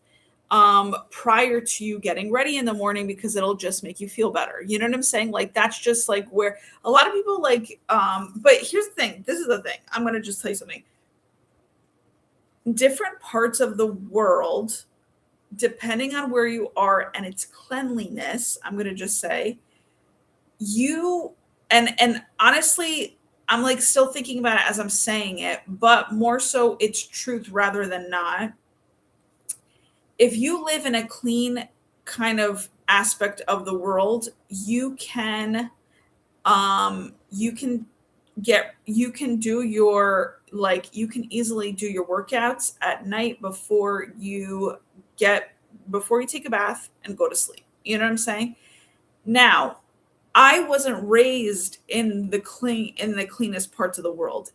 prior to you getting ready in the morning, because it'll just make you feel better. You know what I'm saying? Like that's just like where a lot of people like, but here's the thing. This is the thing. I'm going to just tell you something. Different parts of the world, depending on where you are and its cleanliness, I'm going to just say, you and honestly, I'm like still thinking about it as I'm saying it, but more so it's truth rather than not. If you live in a clean kind of aspect of the world, you can you can do your like you can easily do your workouts at night get before you take a bath and go to sleep. You know what I'm saying? Now, I wasn't raised in the cleanest parts of the world.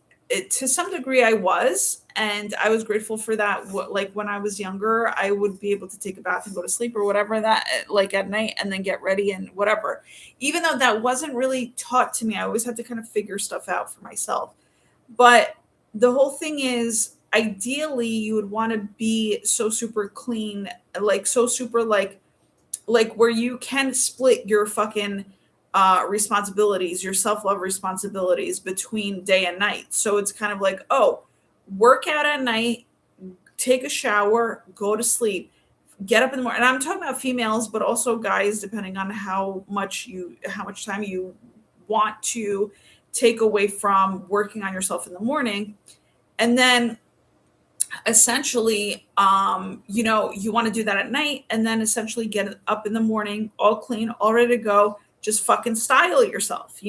To some degree, I was, and I was grateful for that. Like when I was younger, I would be able to take a bath and go to sleep or whatever that, like at night, and then get ready and whatever. Even though that wasn't really taught to me, I always had to kind of figure stuff out for myself. But the whole thing is, ideally, you would want to be so super clean, like so super like where you can split your fucking responsibilities, your self-love responsibilities between day and night. So it's kind of like, oh, work out at night, take a shower, go to sleep, get up in the morning. And I'm talking about females, but also guys, depending on how much time you want to take away from working on yourself in the morning. And then essentially, you want to do that at night, and then essentially get up in the morning all clean, all ready to go, just fucking style yourself.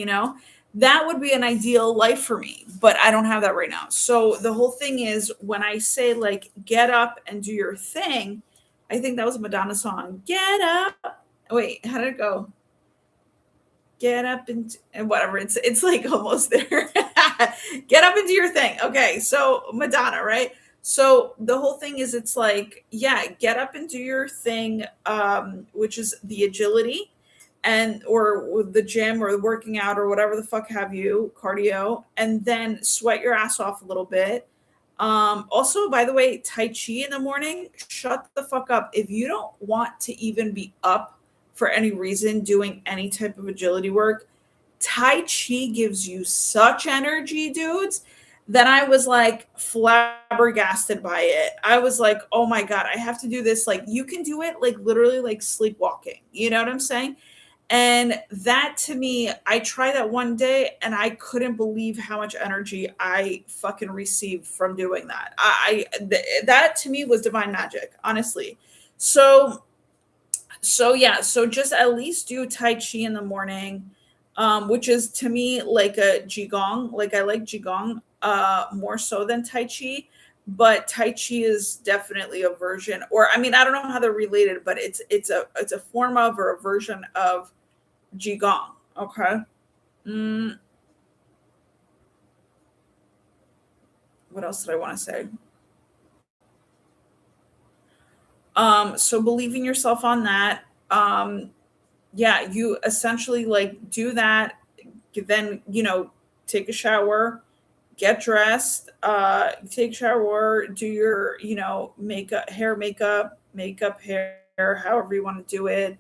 That would be an ideal life for me, but I don't have that right now. So the whole thing is, when I say like get up and do your thing, I think that was a Madonna song, get up. Wait, how did it go? Get up and whatever, it's like almost there. Get up and do your thing. Okay, so Madonna, right? So the whole thing is, it's like, yeah, get up and do your thing, which is the agility, and or the gym or the working out or whatever the fuck have you, cardio, and then sweat your ass off a little bit. Also, by the way, Tai Chi in the morning, shut the fuck up. If you don't want to even be up for any reason doing any type of agility work, Tai Chi gives you such energy, dudes, that I was like flabbergasted by it. I was like, oh my God, I have to do this. Like, you can do it like literally like sleepwalking. You know what I'm saying? And that, to me, I tried that one day and I couldn't believe how much energy I fucking received from doing that. That to me was divine magic, honestly. So yeah, so just at least do Tai Chi in the morning, which is to me like a Qigong. Like, I like Qigong more so than Tai Chi, but Tai Chi is definitely a version, or I mean, I don't know how they're related, but it's a form of, or a version of Qigong. Okay. Mm, what else did I want to say? So believe in yourself on that. Yeah, you essentially like do that, then take a shower, get dressed, take a shower, do your makeup, hair, however you want to do it.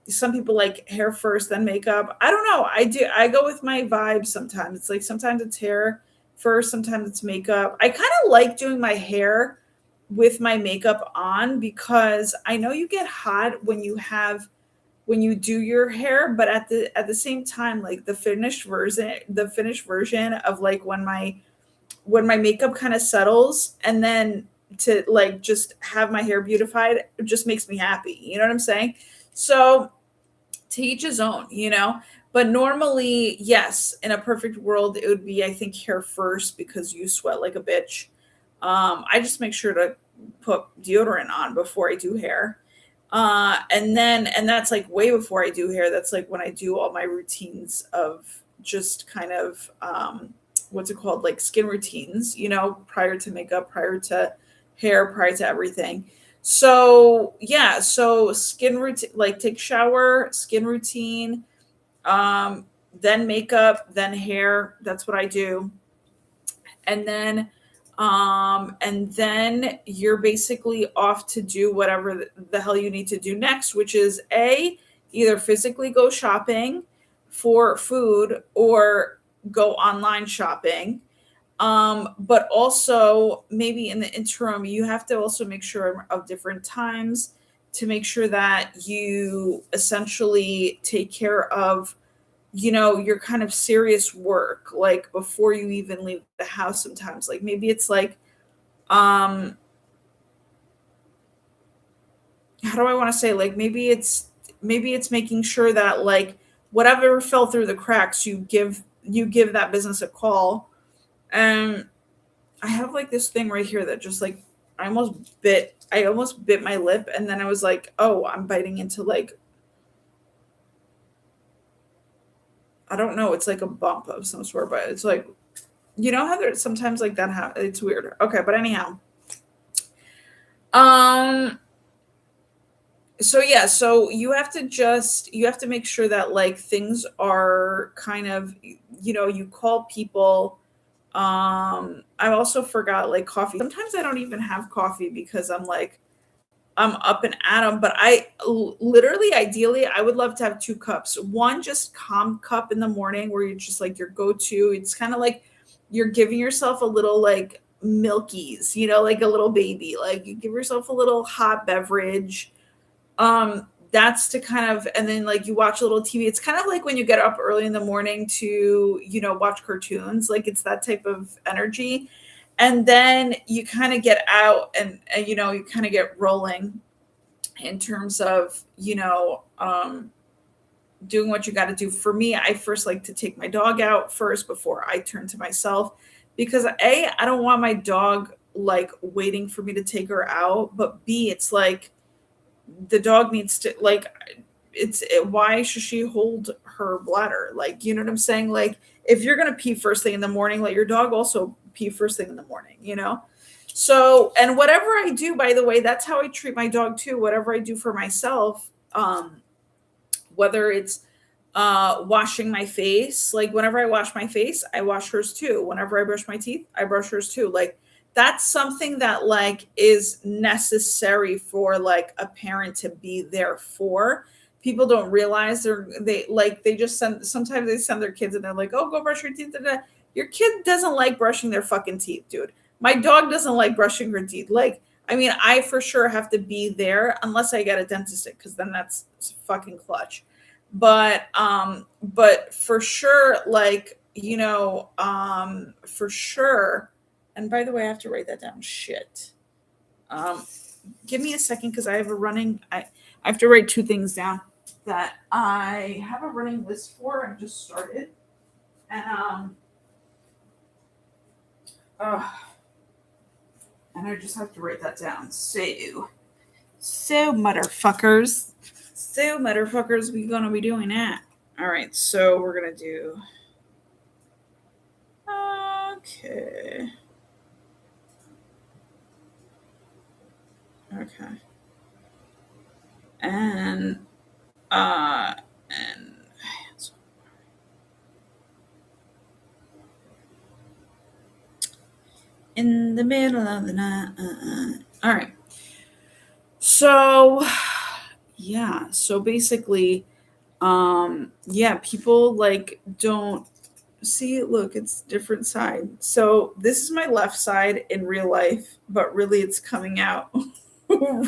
Some people like hair first then makeup. I don't know, I go with my vibe. Sometimes it's like, sometimes it's hair first, sometimes it's makeup. I kind of like doing my hair with my makeup on, because I know you get hot when you do your hair, but at the same time, like the finished version of like when my makeup kind of settles, and then to like just have my hair beautified, it just makes me happy. You know what I'm saying? So to each his own. But normally, yes, in a perfect world, it would be, I think, hair first, because you sweat like a bitch. I just make sure to put deodorant on before I do hair. And that's like way before I do hair. That's like when I do all my routines of just kind of, what's it called? Like skin routines, prior to makeup, prior to hair, prior to everything. So yeah, so skin routine, like take shower, skin routine, then makeup, then hair. That's what I do. And then you're basically off to do whatever the hell you need to do next, which is either physically go shopping for food or go online shopping. But also maybe in the interim, you have to also make sure of different times to make sure that you essentially take care of, your kind of serious work, like before you even leave the house sometimes. Like maybe it's like, um, how do I want to say, like maybe it's making sure that like whatever fell through the cracks, you give that business a call. And I have like this thing right here that just like I almost bit my lip, and then I was like, oh, I'm biting into like, I don't know, it's like a bump of some sort, but it's like, how there's sometimes like that it's weird. Okay, but anyhow. Um so yeah, so you have to make sure that like things are kind of, you call people. I also forgot like coffee. Sometimes I don't even have coffee because I'm up and at 'em, but literally, ideally, I would love to have 2 cups. One just calm cup in the morning where you're just like your go-to. It's kind of like you're giving yourself a little like milkies, like a little baby. Like you give yourself a little hot beverage. That's to kind of, and then like you watch a little TV. It's kind of like when you get up early in the morning to, watch cartoons. Like it's that type of energy. And then you kind of get out and you kind of get rolling in terms of, doing what you got to do. For me, I first like to take my dog out first before I turn to myself, because I don't want my dog like waiting for me to take her out, but B, it's like the dog needs to like, why should she hold her bladder? Like, you know what I'm saying? Like, if you're gonna pee first thing in the morning, let your dog also pee first thing in the morning. So, and whatever I do, by the way, that's how I treat my dog too. Whatever I do for myself, whether it's washing my face, like whenever I wash my face, I wash hers too. Whenever I brush my teeth, I brush hers too. Like that's something that like is necessary for like a parent to be there for. People don't realize they just sometimes they send their kids and they're like, oh, go brush your teeth. Da, da. Your kid doesn't like brushing their fucking teeth, dude. My dog doesn't like brushing her teeth. Like, I mean, I for sure have to be there unless I get a dentist, because then that's fucking clutch. But for sure, like, for sure. And by the way, I have to write that down. Shit. Um, Give me a second, because I have to write 2 things down that I have a running list for. I just started. And uh, and I just have to write that down. So motherfuckers. So motherfuckers, we gonna be doing that. All right, so we're gonna do. Okay. Okay. And and in the middle of the night. All right. So yeah. So basically, yeah, people like don't see. Look, it's different side. So this is my left side in real life, but really it's coming out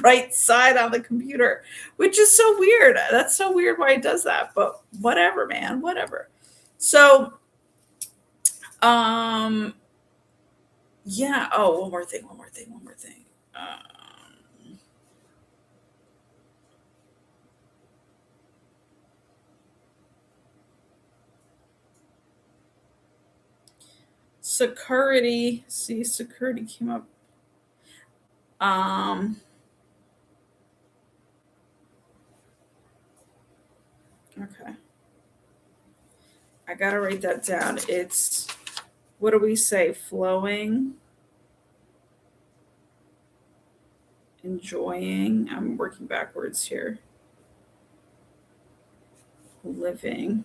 right side on the computer, which is so weird. That's so weird why it does that, but whatever, man, whatever. So, um, yeah. Oh, one more thing. Security. See, security came up. Um, okay. I gotta write that down. It's, what do we say? Flowing, enjoying. I'm working backwards here. Living.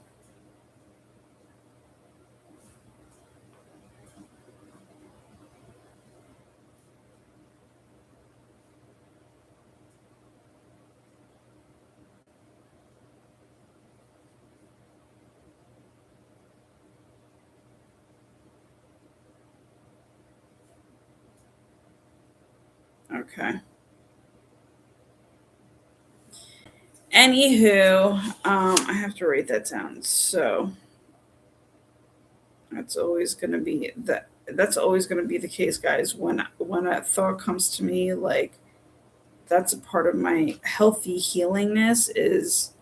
Okay. Anywho, I have to write that down. So that's always going to be that's always going to be the case, guys. When a thought comes to me, like that's a part of my healthy healingness is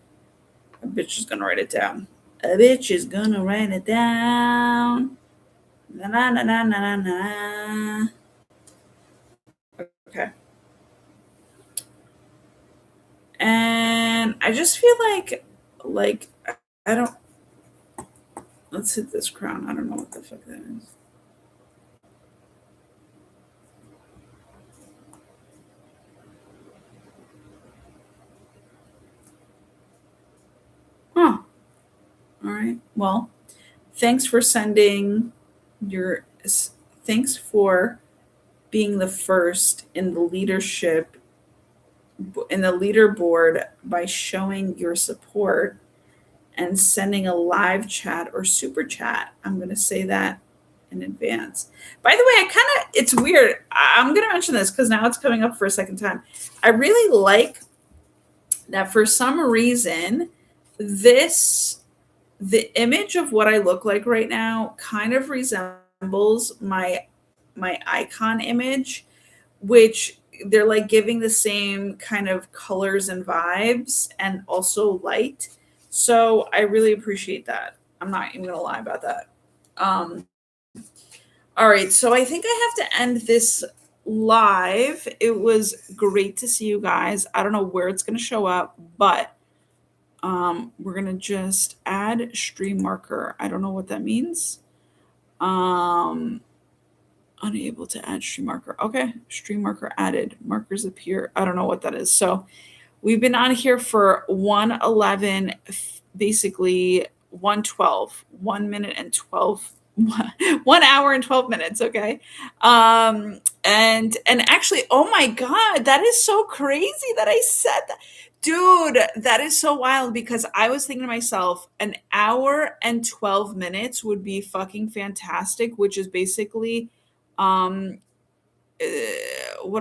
a bitch is going to write it down. A bitch is going to write it down. Na na na na na na. Okay. And I just feel like I don't. Let's hit this crown. I don't know what the fuck that is. Huh. All right. Well, thanks for sending your. Thanks for being the first in the leadership in the leaderboard by showing your support and sending a live chat or super chat. I'm going to say that in advance. By the way, it's weird. I'm going to mention this because now it's coming up for a second time. I really like that for some reason, the image of what I look like right now kind of resembles my icon image, which they're like giving the same kind of colors and vibes and also light. So I really appreciate that. I'm not even gonna lie about that. All right, so I think I have to end this live. It was great to see you guys. I don't know where it's gonna show up, but we're gonna just add stream marker. I don't know what that means. Unable to add stream marker. Okay, stream marker added. Markers appear. I don't know what that is. So we've been on here for 111, basically 112, 1 minute and 12, 1 hour and 12 minutes. Okay. And actually, oh my God, that is so crazy that I said that. Dude, that is so wild because I was thinking to myself, an hour and 12 minutes would be fucking fantastic, which is basically, what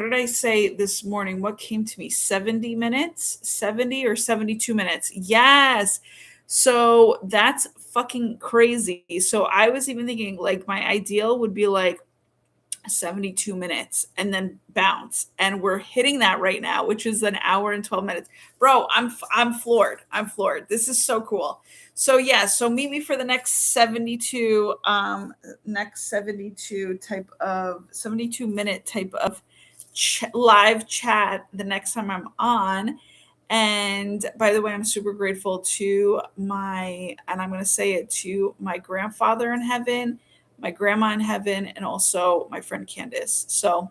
did I say this morning? What came to me? 70 minutes? 70 or 72 minutes? Yes. So that's fucking crazy. So I was even thinking like my ideal would be like 72 minutes and then bounce, and we're hitting that right now, which is an hour and 12 minutes. Bro, I'm floored. This is so cool. So yeah, so meet me for the next 72 72 minute type of live chat the next time I'm on. And by the way, I'm super grateful to and I'm going to say it, to my grandfather in heaven, my grandma in heaven, and also my friend Candace. So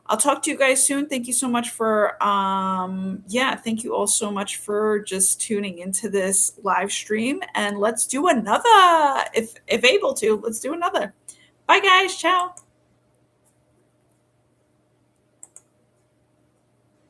I'll talk to you guys soon. Thank you so much for, thank you all so much for just tuning into this live stream. And let's do another, if able to, let's do another. Bye guys. Ciao.